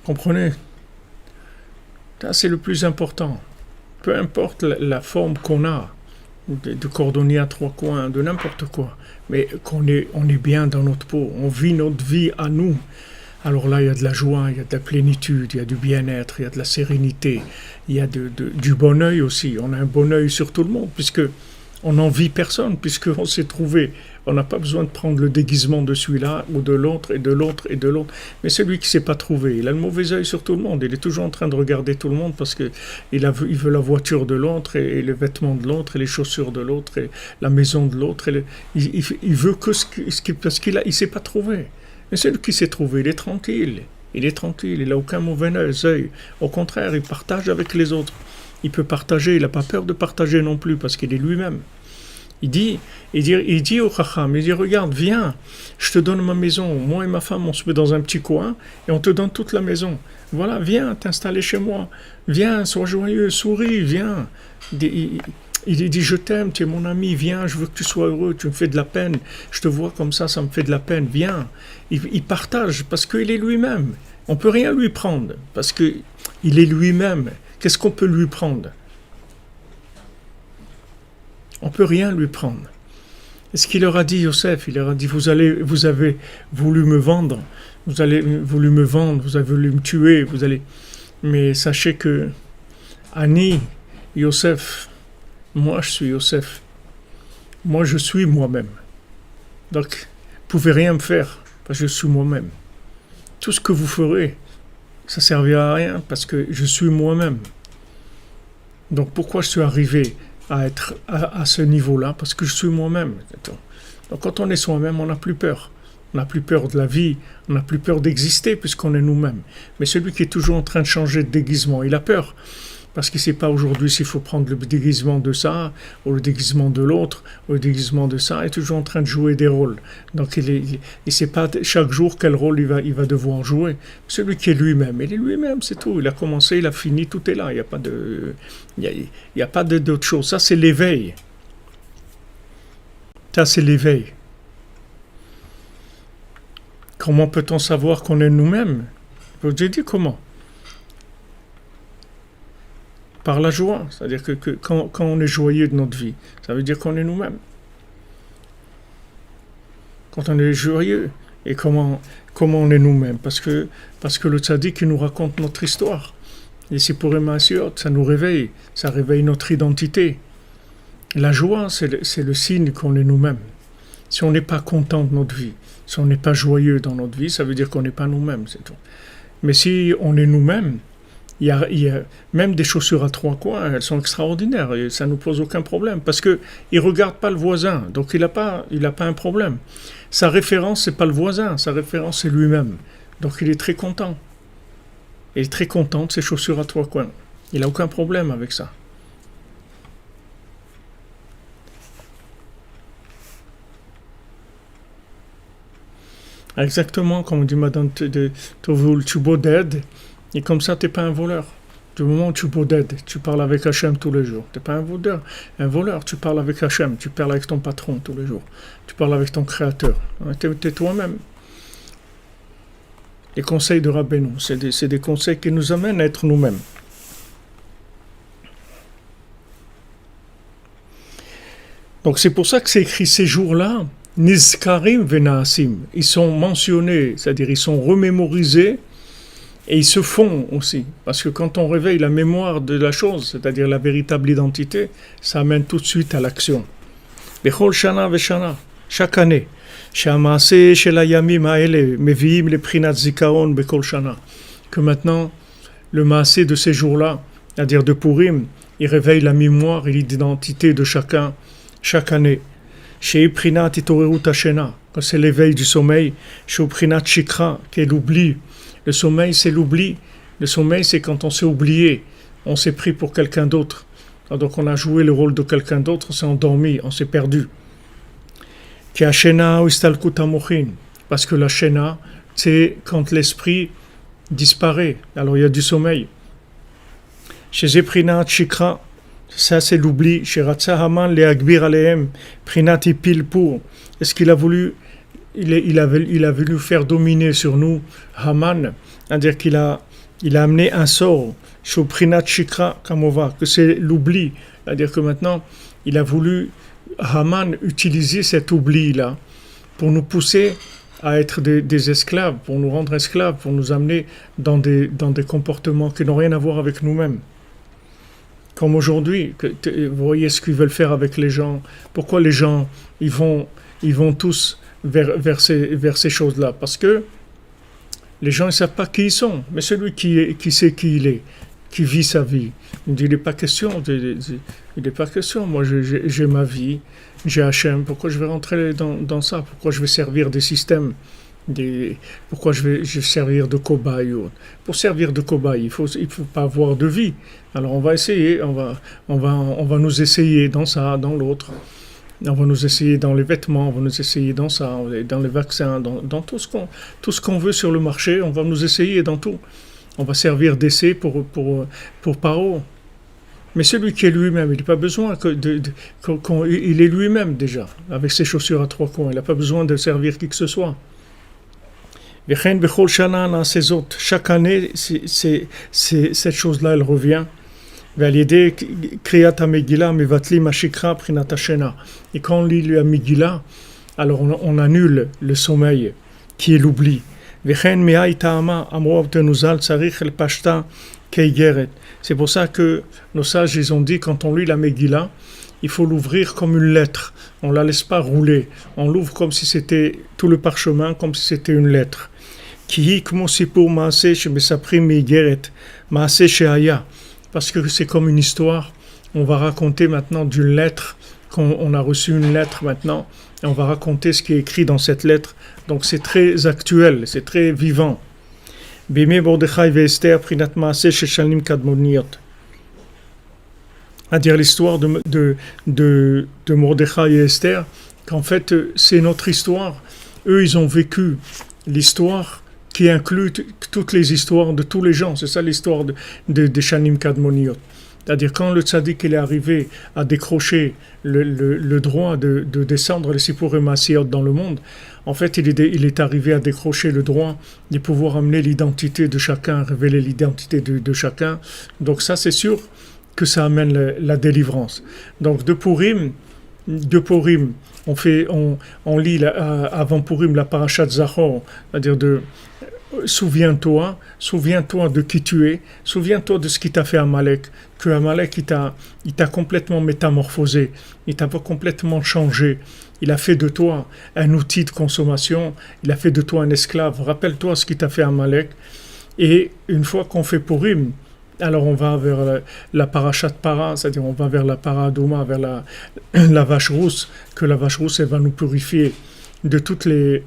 Comprenez? Ça, c'est le plus important. Peu importe la forme qu'on a, de cordonnier à trois coins, de n'importe quoi, mais on est bien dans notre peau, on vit notre vie à nous. Alors là, il y a de la joie, il y a de la plénitude, il y a du bien-être, il y a de la sérénité, il y a du bon œil aussi. On a un bon œil sur tout le monde, puisque on n'envie personne, puisqu'on s'est trouvé. On n'a pas besoin de prendre le déguisement de celui-là ou de l'autre et de l'autre et de l'autre. Mais celui qui ne s'est pas trouvé, il a le mauvais œil sur tout le monde. Il est toujours en train de regarder tout le monde parce qu'il veut la voiture de l'autre et les vêtements de l'autre et les chaussures de l'autre et la maison de l'autre. Il veut que parce qu'il ne s'est pas trouvé. Mais celui qui s'est trouvé, il est tranquille. Il est tranquille, il n'a aucun mauvais œil. Au contraire, il partage avec les autres. Il peut partager, il n'a pas peur de partager non plus parce qu'il est lui-même. Il dit au Chacham, il dit, regarde, viens, je te donne ma maison. Moi et ma femme, on se met dans un petit coin et on te donne toute la maison. Voilà, viens t'installer chez moi. Viens, sois joyeux, souris, viens. Il dit, je t'aime, tu es mon ami, viens, je veux que tu sois heureux, tu me fais de la peine. Je te vois comme ça me fait de la peine, viens. Il partage parce qu'il est lui-même. On ne peut rien lui prendre parce qu'il est lui-même. Qu'est-ce qu'on peut lui prendre? On ne peut rien lui prendre. Et ce qu'il leur a dit, Yosef, il leur a dit, vous avez voulu me vendre, vous avez voulu me tuer, mais sachez que Ani, Yosef, moi je suis Yosef, moi je suis moi-même. Donc, vous ne pouvez rien me faire, parce que je suis moi-même. Tout ce que vous ferez, ça ne servira à rien, parce que je suis moi-même. Donc pourquoi je suis arrivé à être à ce niveau-là? Parce que je suis moi-même. Donc quand on est soi-même, on n'a plus peur. On n'a plus peur de la vie, on n'a plus peur d'exister puisqu'on est nous-mêmes. Mais celui qui est toujours en train de changer de déguisement, il a peur. Parce qu'il ne sait pas aujourd'hui s'il faut prendre le déguisement de ça, ou le déguisement de l'autre, ou le déguisement de ça. Il est toujours en train de jouer des rôles. Donc il ne sait pas chaque jour quel rôle il va devoir jouer. Celui qui est lui-même, il est lui-même, c'est tout. Il a commencé, il a fini, tout est là. Il n'y a pas d'autre chose. Ça, c'est l'éveil. Ça, c'est l'éveil. Comment peut-on savoir qu'on est nous-mêmes? Je vous ai dit comment. Par la joie, c'est-à-dire que quand on est joyeux de notre vie, ça veut dire qu'on est nous-mêmes. Quand on est joyeux, et comment on est nous-mêmes, parce que le tzaddik nous raconte notre histoire. Et c'est pour Emmanuel, ça nous réveille, ça réveille notre identité. La joie, c'est le signe qu'on est nous-mêmes. Si on n'est pas content de notre vie, si on n'est pas joyeux dans notre vie, ça veut dire qu'on n'est pas nous-mêmes, c'est tout. Mais si on est nous-mêmes, il y a même des chaussures à trois coins, elles sont extraordinaires et ça ne nous pose aucun problème parce qu'il ne regarde pas le voisin, donc il n'a pas un problème. Sa référence, ce n'est pas le voisin, sa référence, c'est lui-même. Donc il est très content. Il est très content de ses chaussures à trois coins. Il n'a aucun problème avec ça. Exactement comme dit Madame Tovul, tu boded. Et comme ça, tu n'es pas un voleur. Du moment où tu boded, tu parles avec Hachem tous les jours. Tu n'es pas un voleur, tu parles avec Hachem, tu parles avec ton patron tous les jours. Tu parles avec ton créateur. Tu es toi-même. Les conseils de Rabbeinu, c'est des conseils qui nous amènent à être nous-mêmes. Donc c'est pour ça que c'est écrit ces jours-là, Nizkarim venaasim. Ils sont mentionnés, c'est-à-dire ils sont remémorisés. Et ils se font aussi, parce que quand on réveille la mémoire de la chose, c'est-à-dire la véritable identité, ça amène tout de suite à l'action. Bechol shana veshana, chaque année, she'amase shelayamim ha'ele meviim leprinat zikaron bechol shana, que maintenant, le maasé de ces jours-là, c'est-à-dire de Purim, il réveille la mémoire et l'identité de chacun, chaque année. Chez Prinat Itorerut Hashena, quand c'est l'éveil du sommeil, chez Prinat Shikra, qui est l'oubli. Le sommeil, c'est l'oubli. Le sommeil, c'est quand on s'est oublié, on s'est pris pour quelqu'un d'autre. Donc on a joué le rôle de quelqu'un d'autre, on s'est endormi, on s'est perdu. Qui Hashena ou Istalkut Amochin, parce que la Shena, c'est quand l'esprit disparaît. Alors il y a du sommeil. Chez Prinat Shikra, ça c'est l'oubli. Chez Ratsa Haman le Agbir Alehem, Prinat Ipil pour. Est-ce qu'il a voulu, il a voulu faire dominer sur nous Haman, c'est-à-dire qu'il a amené un sort. Chez Prinat Shikra Kamova, que c'est l'oubli. C'est-à-dire que maintenant, il a voulu Haman utiliser cet oubli-là pour nous pousser à être des esclaves, pour nous rendre esclaves, pour nous amener dans des comportements qui n'ont rien à voir avec nous-mêmes. Comme aujourd'hui, vous voyez ce qu'ils veulent faire avec les gens. Pourquoi les gens ils vont tous vers ces choses-là? Parce que les gens ne savent pas qui ils sont. Mais celui qui sait qui il est, qui vit sa vie, il dit, il n'est pas question. Moi, j'ai ma vie, j'ai Hachem. Pourquoi je vais rentrer dans ça? Pourquoi je vais servir des systèmes? Pourquoi je vais servir de cobaye? Pour servir de cobaye, il faut pas avoir de vie. Alors on va essayer, on va nous essayer dans ça, dans l'autre. On va nous essayer dans les vêtements, on va nous essayer dans ça, dans les vaccins, dans tout ce qu'on veut sur le marché, on va nous essayer dans tout. On va servir d'essai pour Paro. Mais celui qui est lui-même, il n'a pas besoin il est lui-même déjà, avec ses chaussures à trois coins. Il n'a pas besoin de servir qui que ce soit. Chaque année, cette chose-là, elle revient. Et quand on lit la Megillah, alors on annule le sommeil, qui est l'oubli. C'est pour ça que nos sages ils ont dit, quand on lit la Megillah, il faut l'ouvrir comme une lettre. On ne la laisse pas rouler. On l'ouvre comme si c'était tout le parchemin, comme si c'était une lettre. Parce que c'est comme une histoire. On va raconter maintenant d'une lettre, on a reçu une lettre maintenant, et on va raconter ce qui est écrit dans cette lettre. Donc c'est très actuel, c'est très vivant. C'est-à-dire l'histoire de Mordechai et Esther, qu'en fait c'est notre histoire. Eux, ils ont vécu l'histoire qui inclut toutes les histoires de tous les gens. C'est ça l'histoire de Shanim Kadmoniot. C'est-à-dire quand le tzaddik il est arrivé à décrocher le droit de descendre les Sipurim Maasiyot dans le monde, en fait il est arrivé à décrocher le droit de pouvoir amener l'identité de chacun, révéler l'identité de chacun. Donc ça c'est sûr que ça amène la délivrance. Donc de Purim, on lit avant Purim la parashat Zachor, c'est-à-dire souviens-toi de qui tu es, souviens-toi de ce qui t'a fait Amalek, que Amalek il t'a complètement métamorphosé, il t'a complètement changé, il a fait de toi un outil de consommation, il a fait de toi un esclave. Rappelle-toi ce qui t'a fait Amalek. Et une fois qu'on fait Purim, alors on va vers la parashat para, c'est-à-dire on va vers la paradouma, vers la vache rousse, que la vache rousse elle va nous purifier de toutes les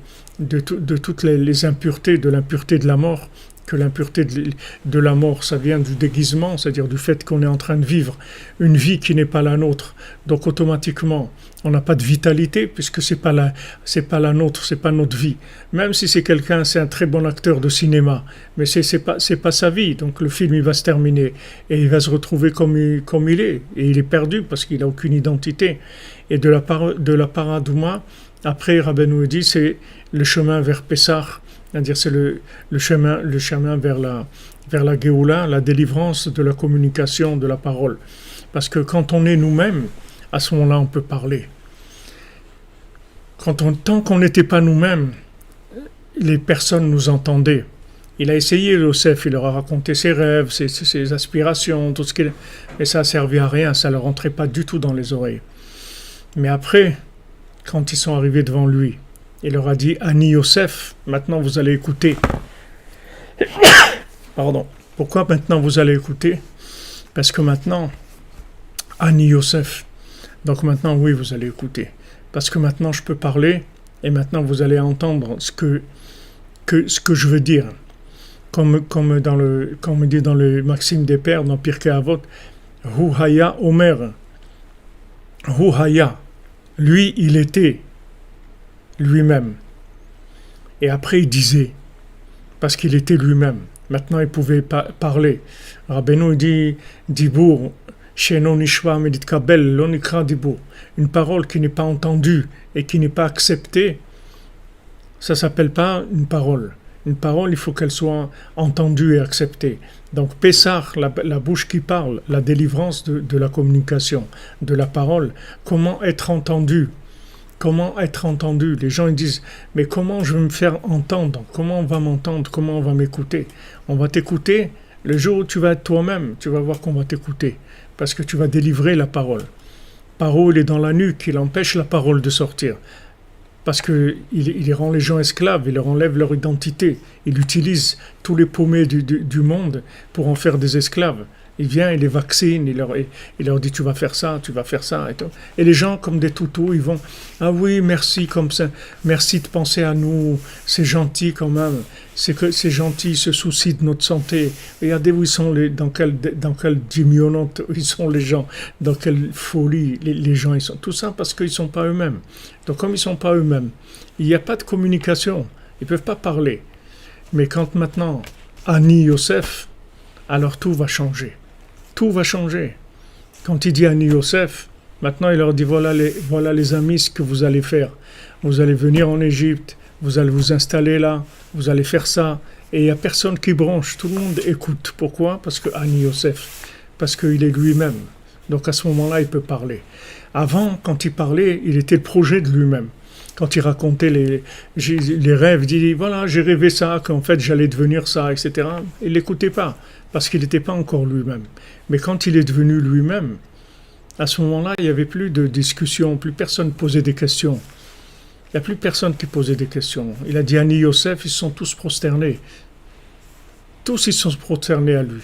impuretés, de l'impureté de la mort, que l'impureté de la mort, ça vient du déguisement, c'est-à-dire du fait qu'on est en train de vivre une vie qui n'est pas la nôtre. Donc automatiquement, on n'a pas de vitalité puisque c'est pas la nôtre, c'est pas notre vie. Même si c'est un très bon acteur de cinéma, mais c'est pas sa vie. Donc le film il va se terminer et il va se retrouver comme il est, et il est perdu parce qu'il a aucune identité. Et de la paradouma, après Rabbeinu dit c'est le chemin vers Pessah. C'est-à-dire c'est le chemin vers la Géoula, la délivrance de la communication, de la parole. Parce que quand on est nous-mêmes, à ce moment-là, on peut parler. Tant qu'on n'était pas nous-mêmes, les personnes nous entendaient. Il a essayé, Yosef, il leur a raconté ses rêves, ses aspirations, tout ce qu'il... Mais ça n'a servi à rien, ça ne leur rentrait pas du tout dans les oreilles. Mais après, quand ils sont arrivés devant lui, il leur a dit, Ani Yosef, maintenant vous allez écouter. Pardon. Pourquoi maintenant vous allez écouter? Parce que maintenant, Ani Yosef. Donc maintenant, oui, vous allez écouter. parce que maintenant je peux parler, et maintenant vous allez entendre ce que je veux dire. Comme on dit dans le Maxime des Pères, dans Pirkei Avot, Hu Haya Omer, Hu Haya, lui il était lui-même. Et après il disait, parce qu'il était lui-même. Maintenant il pouvait parler. Rabbeinu dit, Dibour, Sheno Nishva Medit Kabel, Lonikra Dibour. Une parole qui n'est pas entendue et qui n'est pas acceptée, ça s'appelle pas une parole. Une parole, il faut qu'elle soit entendue et acceptée. Donc, Pessah, la bouche qui parle, la délivrance de la communication, de la parole, comment être entendu? Comment être entendu? Les gens ils disent, mais comment je vais me faire entendre? Comment on va m'entendre? Comment on va m'écouter? On va t'écouter le jour où tu vas être toi-même, tu vas voir qu'on va t'écouter, parce que tu vas délivrer la parole. Parole est dans la nuque, il empêche la parole de sortir. Parce qu'il rend les gens esclaves, il leur enlève leur identité. Il utilise tous les paumés du monde pour en faire des esclaves. Il vient, il les vaccine, il leur dit tu vas faire ça, et tout. Et les gens, comme des toutous, ils vont ah oui, merci, comme ça, merci de penser à nous, c'est gentil quand même, c'est gentil, ils se soucient de notre santé. Regardez où ils sont, dans quelle diminuante ils sont les gens, dans quelle folie les gens ils sont. Tout ça parce qu'ils ne sont pas eux-mêmes. Donc comme ils ne sont pas eux-mêmes, il n'y a pas de communication, ils ne peuvent pas parler. Mais quand maintenant, Ani Yosef, alors tout va changer. Tout va changer. Quand il dit Ani Yosef, maintenant il leur dit voilà les amis, ce que vous allez faire. Vous allez venir en Égypte, vous allez vous installer là, vous allez faire ça. Et il n'y a personne qui bronche, tout le monde écoute. Pourquoi? Parce que Ani Yosef, parce qu'il est lui-même. Donc à ce moment-là, il peut parler. Avant, quand il parlait, il était le projet de lui-même. Quand il racontait les rêves, il dit voilà, j'ai rêvé ça, qu'en fait j'allais devenir ça, etc. Il ne l'écoutait pas, parce qu'il n'était pas encore lui-même. Mais quand il est devenu lui-même, à ce moment-là, il n'y avait plus de discussion, plus personne posait des questions. Il n'y a plus personne qui posait des questions. Il a dit Ani Yosef, ils se sont tous prosternés. Tous ils se sont prosternés à lui,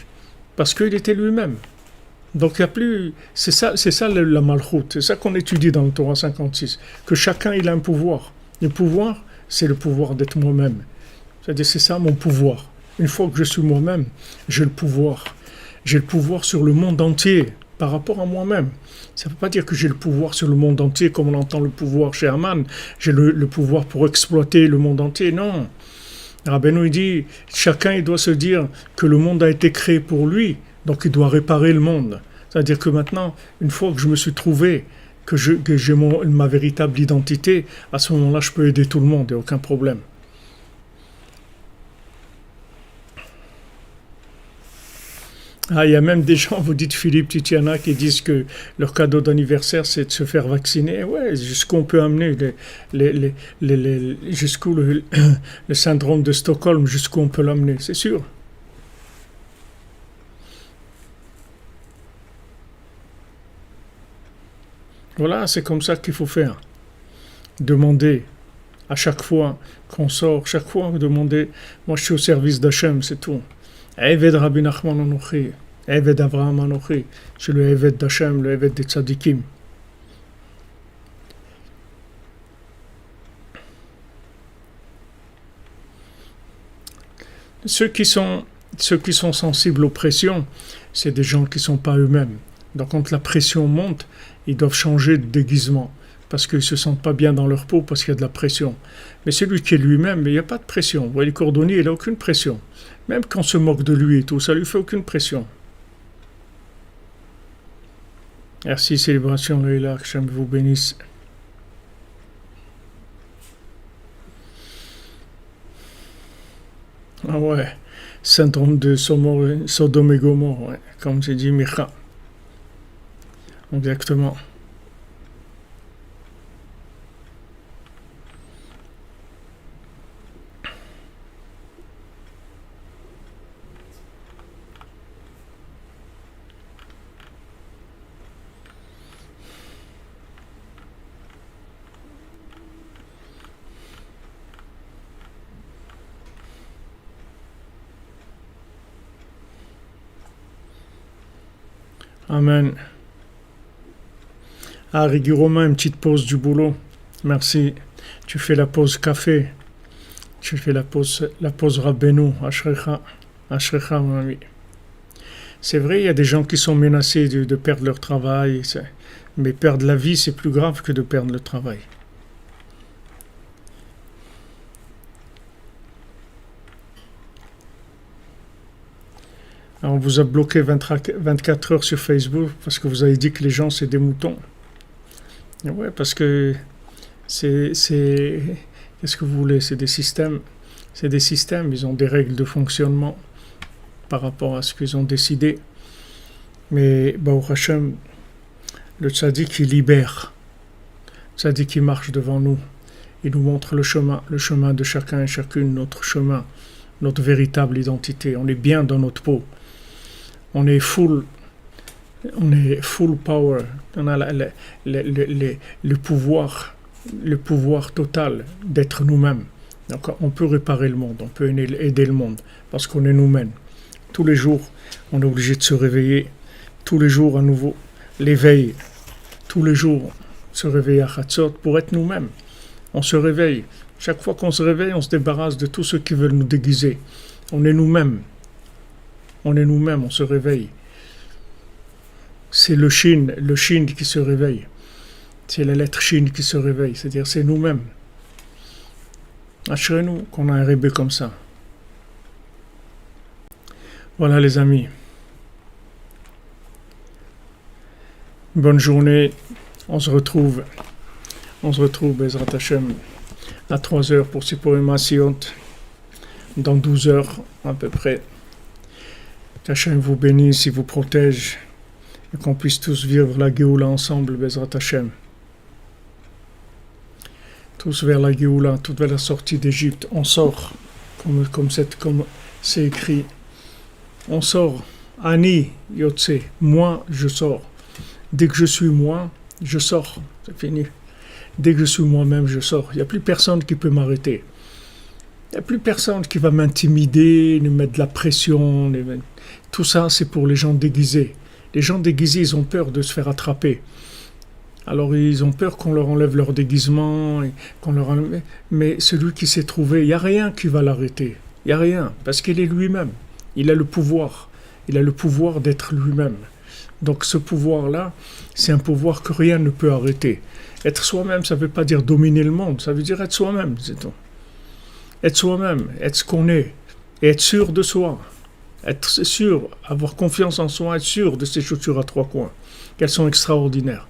parce qu'il était lui-même. Donc il n'y a plus, c'est ça la malchoute, c'est ça qu'on étudie dans le Torah 56, que chacun il a un pouvoir. Le pouvoir, c'est le pouvoir d'être moi-même. C'est-à-dire c'est ça mon pouvoir. Une fois que je suis moi-même, j'ai le pouvoir. J'ai le pouvoir sur le monde entier par rapport à moi-même. Ça ne veut pas dire que j'ai le pouvoir sur le monde entier comme on entend le pouvoir chez Haman. J'ai le pouvoir pour exploiter le monde entier. Non. Rabbeinu il dit, chacun il doit se dire que le monde a été créé pour lui. Donc il doit réparer le monde. C'est-à-dire que maintenant, une fois que je me suis trouvé, que j'ai ma véritable identité, à ce moment-là, je peux aider tout le monde, il n'y a aucun problème. Ah, il y a même des gens, vous dites Philippe Titiana, qui disent que leur cadeau d'anniversaire, c'est de se faire vacciner. Ouais, jusqu'où on peut amener jusqu'où le syndrome de Stockholm, jusqu'où on peut l'amener, c'est sûr. Voilà, c'est comme ça qu'il faut faire. Demander à chaque fois qu'on sort, chaque fois demander, moi je suis au service d'Hachem, c'est tout. Eved Rabbi Nachman Anochi, Eved Avraham Anochi, je suis le Eved d'Hachem, le Eved des Tzadikim. Ceux qui sont sensibles aux pressions, c'est des gens qui ne sont pas eux-mêmes. Donc quand la pression monte, ils doivent changer de déguisement parce qu'ils ne se sentent pas bien dans leur peau parce qu'il y a de la pression. Mais celui qui est lui-même, il n'y a pas de pression. Vous voyez, le cordonnier, il n'a aucune pression. Même quand on se moque de lui et tout, ça ne lui fait aucune pression. Merci, célébration, Leïla, que Hachem vous bénisse. Ah ouais, syndrome de Sodome et Gomorrhe, ouais, comme j'ai dit Micha. Exactement. Amen. Ah, Régis Romain, une petite pause du boulot. Merci. Tu fais la pause café. Tu fais la pause Rabbeinu. Ashrecha. Ashrecha, mon ami. C'est vrai, il y a des gens qui sont menacés de perdre leur travail. Mais perdre la vie, c'est plus grave que de perdre le travail. Alors, on vous a bloqué 24 heures sur Facebook parce que vous avez dit que les gens, c'est des moutons. Et ouais, parce que qu'est-ce que vous voulez? C'est des systèmes. C'est des systèmes. Ils ont des règles de fonctionnement par rapport à ce qu'ils ont décidé. Mais, Baruch Hashem, le tzaddik, il libère. Le tzaddik, il marche devant nous. Il nous montre le chemin de chacun et chacune, notre chemin, notre véritable identité. On est bien dans notre peau. On est full power. On a le pouvoir total d'être nous-mêmes. Donc on peut réparer le monde, on peut aider le monde, parce qu'on est nous-mêmes. Tous les jours, on est obligé de se réveiller. Tous les jours à nouveau, l'éveil. Tous les jours, se réveiller à Chatzot pour être nous-mêmes. On se réveille. Chaque fois qu'on se réveille, on se débarrasse de tous ceux qui veulent nous déguiser. On est nous-mêmes. On est nous-mêmes, on se réveille. C'est le Shin qui se réveille. C'est la lettre Shin qui se réveille. C'est-à-dire, c'est nous-mêmes. Assurez-nous qu'on a un rébé comme ça. Voilà les amis. Bonne journée. On se retrouve Bezrat Hashem à 3h pour Sipurim Asiyot. Dans 12 heures à peu près. Qu'Hachem vous bénisse et vous protège et qu'on puisse tous vivre la Géoula ensemble, Bezrat Hashem. Tous vers la Géoula, tous vers la sortie d'Égypte. On sort, comme c'est écrit. On sort. Ani Yotse, moi je sors. Dès que je suis moi, je sors. C'est fini. Dès que je suis moi-même, je sors. Il n'y a plus personne qui peut m'arrêter. Il n'y a plus personne qui va m'intimider, nous mettre de la pression. Tout ça, c'est pour les gens déguisés. Les gens déguisés, ils ont peur de se faire attraper. Alors, ils ont peur qu'on leur enlève leur déguisement. Mais celui qui s'est trouvé, il n'y a rien qui va l'arrêter. Il n'y a rien, parce qu'il est lui-même. Il a le pouvoir. Il a le pouvoir d'être lui-même. Donc, ce pouvoir-là, c'est un pouvoir que rien ne peut arrêter. Être soi-même, ça ne veut pas dire dominer le monde. Ça veut dire être soi-même, c'est tout. Être soi-même, être ce qu'on est, et être sûr de soi, être sûr, avoir confiance en soi, être sûr de ses chaussures à 3 coins, qu'elles sont extraordinaires.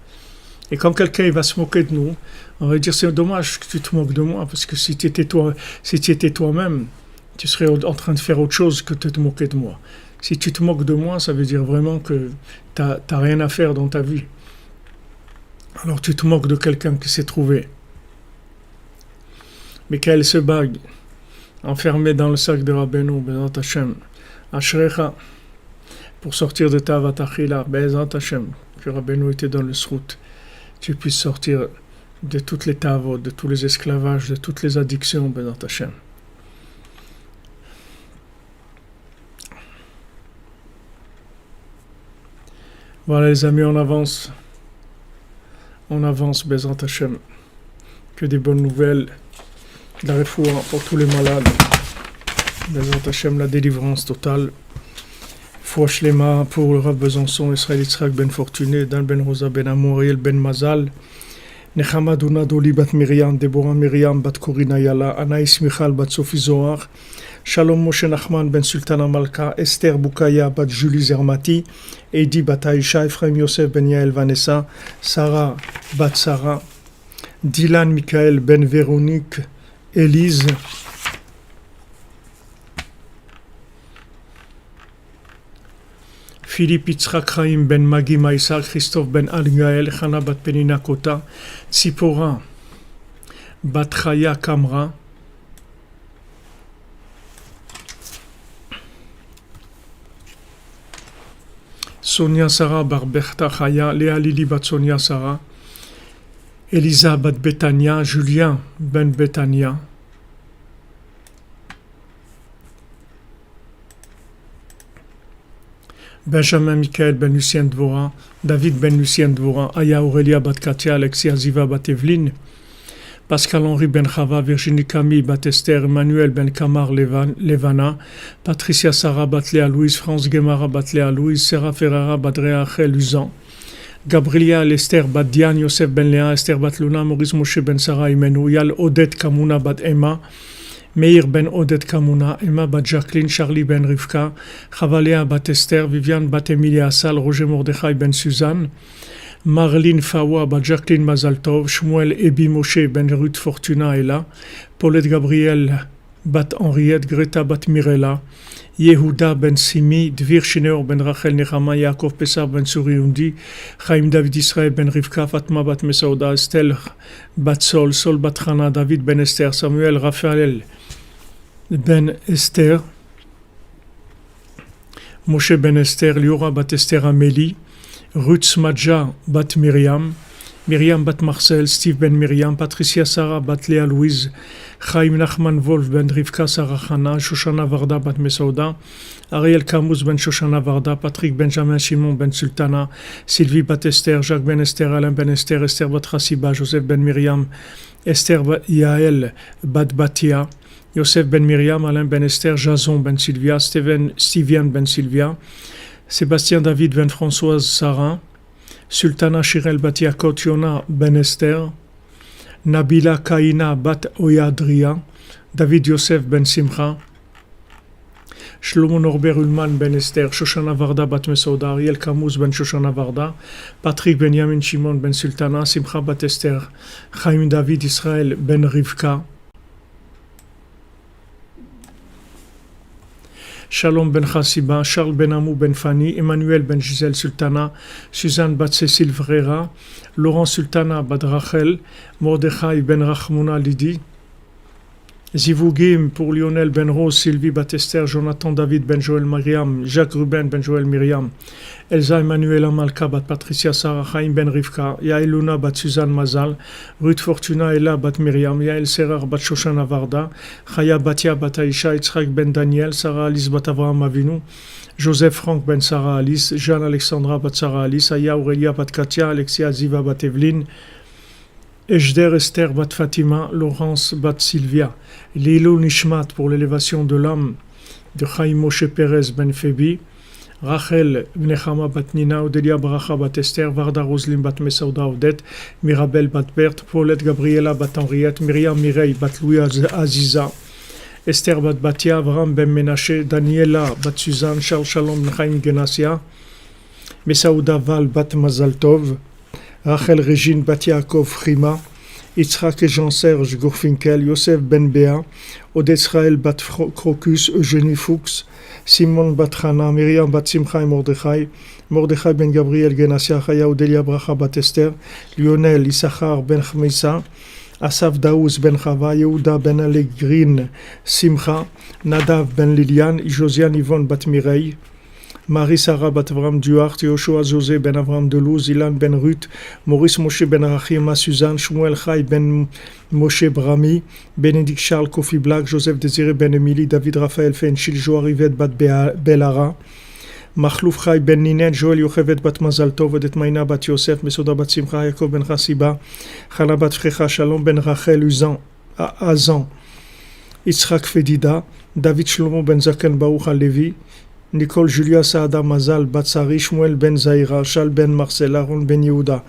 Et quand quelqu'un va se moquer de nous, on va dire c'est dommage que tu te moques de moi, parce que si tu étais toi-même, tu serais en train de faire autre chose que de te moquer de moi. Si tu te moques de moi, ça veut dire vraiment que tu n'as rien à faire dans ta vie. Alors tu te moques de quelqu'un qui s'est trouvé. Michael Sebag, enfermé dans le sac de Rabbeinu, Bezrat Hashem, Ashrecha, pour sortir de ta Vatachila, Bezrat Hashem, que Rabbeinu était dans le srout, tu puisses sortir de toutes les tavot, de tous les esclavages, de toutes les addictions, Bezrat Hashem. Voilà les amis, on avance, Bezrat Hashem, que des bonnes nouvelles. La refoua pour tous les malades. Bezrat Hashem, la délivrance totale. Foua Shlema pour le Rav Besançon, Israël Yitzhak Ben Fortuné, Dan Ben Rosa Ben Amoriel Ben Mazal, Nechama Duna Doli Bat Miriam, Deborah Miriam Bat Korina Yala, Anaïs Michal Bat Sophie Zohar, Shalom Moshe Nachman Ben Sultana Malka, Esther Boukaya Bat Julie Zermati, Edi Bat Aisha, Ephraim Yosef Ben Yael Vanessa, Sarah Bat Sarah, Dylan Michael Ben Véronique, Élise, Philippe Yitzhak Chaim Ben Magi Maïsa, Christophe Ben Algael, Chana Bat Penina Kota, Tzipora Bat Chaya Kamra, Sonia Sarah Bar Berta Chaya, Léa Lili Bat Sonia Sarah, Elisa Bat Betania, Julien Ben Betania, Benjamin Michael Ben Lucien Dvora, David Ben Lucien Dvora, Aya Aurélia Bat Katia, Alexia Ziva Bat Evelyne, Pascal-Henri Ben Chava, Virginie Camille Batester, Emmanuel Ben Kamar Levana, Patricia Sarah Batléa Louise, France Guemara Batléa Louise, Sarah Ferrara Badrea Achel Uzan, Gabriela Esther Bat Diane, Yosef Ben Léa, Esther Bat Luna, Maurice Moshe Ben Sarah Imenu, Yal Odette Kamuna Bat Emma, Meir Ben Odette Kamuna, Emma Bat Jacqueline, Charlie Ben Rivka, Chavalea Bat Esther, Viviane Bat Emilia Assal, Roger Mordechai Ben Suzanne, Marlene Fawa Bat Jacqueline Mazaltov, Shmuel Ebi Moshe Ben Ruth Fortuna Ella, Paulette Gabriel Bat Henriette, Greta Bat Mirella, Yehuda Ben Simi, Dvir Shineur Ben Rachel Nechama, Yaakov Pesar Ben Suriundi, Chaim David Israël Ben Rivka, Fatma Bat Mesauda, Estelle Bat Sol, Sol Bat Hana, David Ben Esther, Samuel Raphaël Ben Esther, Moshe Ben Esther, Liora Bat Esther Amélie, Ruth Smadja Bat Myriam, Myriam Bat Marcel, Steve Ben Myriam, Patricia Sarah Bat Léa Louise, Chaim Nachman Wolf Ben Rivka Sarah Hana, Shoshana Varda Bat Mesauda, Ariel Camus Ben Shoshana Varda, Patrick Benjamin Shimon Ben Sultana, Sylvie Bat Esther, Jacques Ben Esther, Alain Ben Esther, Esther Bat Rassiba, Joseph Ben Myriam, Esther Yael Bat Batia, Yosef Ben Myriam, Alain Ben Esther, Jason Ben Sylvia, Stivian Ben Sylvia, Sébastien David Ben Françoise Sarin, Sultana Shirel Bat Yakot Yona Ben Esther, Nabila Kaina Bat Oyadria, David Yosef Ben Simcha, Shlomo Norbert Ulman Ben Esther, Shoshana Varda Bat Mesauda, Ariel Camus Ben Shoshana Varda, Patrick Benjamin Shimon Ben Sultana, Simcha Bat Esther, Chaim David Israël Ben Rivka, Shalom Ben Chassiba, Charles Ben Amou Ben Fanny, Emmanuel Ben Gisèle Sultana, Suzanne Bat Cécile Vrera, Laurent Sultana Bat Rachel, Mordechai Ben Rachmona Lidi, Zivougim pour Lionel Ben Rose, Sylvie Bat Esther, Jonathan David Ben Joël Myriam, Jacques Ruben Ben Joël Myriam, Elsa Emmanuela Malka Bat Patricia Sarah, Chaim Ben Rivka, Yael Luna Bat Suzanne Mazal, Ruth Fortuna Ella Bat Myriam, Yael Serar Bat Shoshana Varda, Chaya Batia Bat Aisha, Yitzhak Ben Daniel, Sarah Alice Bat Avraham Avinu, Joseph Franck Ben Sarah Alice, Jeanne Alexandra Bat Sarah Alice, Aya Aurélia Bat Katia, Alexia Ziva Bat Evelyne, Ejder Esther Bat Fatima, Laurence Bat Sylvia, Lilo Nishmat pour l'élévation de l'âme de Chaim Moshe Perez Ben Febi, Rachel Nechama Bat Nina, Odelia Bracha Bat Esther, Varda Roselyne Bat Mesauda Odette, Mirabel Bat Berthe, Paulette Gabriela Bat Henriette, Myriam Mireille Bat Louis Aziza, Esther Bat Batia, Avram Ben Menaché, Daniela Bat Suzanne, Charles Shalom Chaim Genassia, Mesauda Val Bat Mazaltov, Rachel Régine Bat Yaakov Frima, Yitzhak et Jean-Serge Gorfinkel, Yosef Ben Béa, Odette Israël Bat Crocus, Eugénie Fuchs, Simon Bat Hana, Myriam Bat Simcha et Mordechai, Mordechai Ben Gabriel Genassia, Chaya Odelia Bracha Bat Esther, Lionel Issachar Ben Chmisa, Asaf Daouz Ben Chava, Yehuda Ben Allegrin Simcha, Nadav Ben Lilian, Josiane Yvonne Bat Mireille, Marie-Sarah Bat Avram Duarte, Yoshua José Ben Avram Delouz, Ilan Ben Ruth, Maurice Moshe Ben Arachima, Suzanne, Shmuel Chai Ben Moshe Brami, Bénédicte Charles Kofi Black, Joseph Désiré Ben Emily, David Raphaël Fenchil, Joa Rivet Bat Belara, Machlouf Chai Ben Ninet, Joël Yochevet Bat Mazaltov, Odet Maïna Bat Yosef, Mesoda Bat Simcha, Yaakov Ben Chassiba, Chana Bat Frecha, Shalom Ben Rachel Azan, Yitzhak Fedida, David Shlomo Ben Zaken Baruch Levi, Nicole Julia Saada Mazal Batsari, Shmuel Ben Zaira, Shal Ben Marcel, Aaron Ben Yehuda,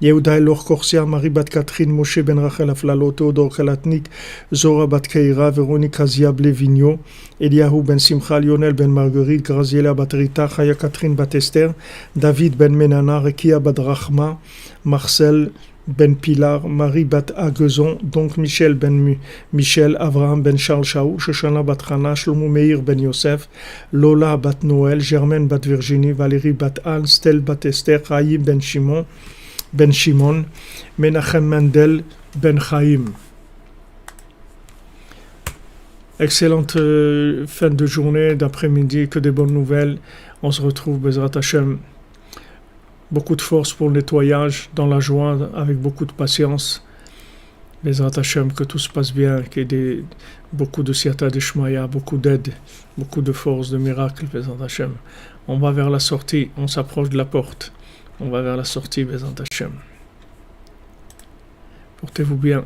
Yehuda Elor Korsia, Marie Bat Catherine, Moshe Ben Rachel Aflalo, Théodore Kalatnik, Zora Bat Keira, Véronique Azia Blevigno, Eliahu Ben Simcha, Lionel Ben Marguerite, Graziela Bat Rita, Chaya Catherine Bat Esther, David Ben Menana, Rekia Bat Rachma, Marcel Ben Pilar, Marie Bat Agezon, donc Michel Ben Michel, Avraham Ben Charles Shaou, Shoshana Bat Hana, Shlomo Meir Ben Yosef, Lola Bat Noël, Germaine Bat Virginie, Valérie Bat Anne, Stel Bat Esther, Chaim Ben Shimon, Menachem Mendel Ben Chaim. Excellente fin de journée, d'après-midi, que des bonnes nouvelles. On se retrouve, Bezrat Hashem. Beaucoup de force pour le nettoyage, dans la joie, avec beaucoup de patience. Bezrat Hashem, que tout se passe bien, qu'il y ait beaucoup de siyata de shmaya, beaucoup d'aide, beaucoup de force, de miracles, Bezrat Hashem. On va vers la sortie, on s'approche de la porte. On va vers la sortie, Bezrat Hashem. Portez-vous bien.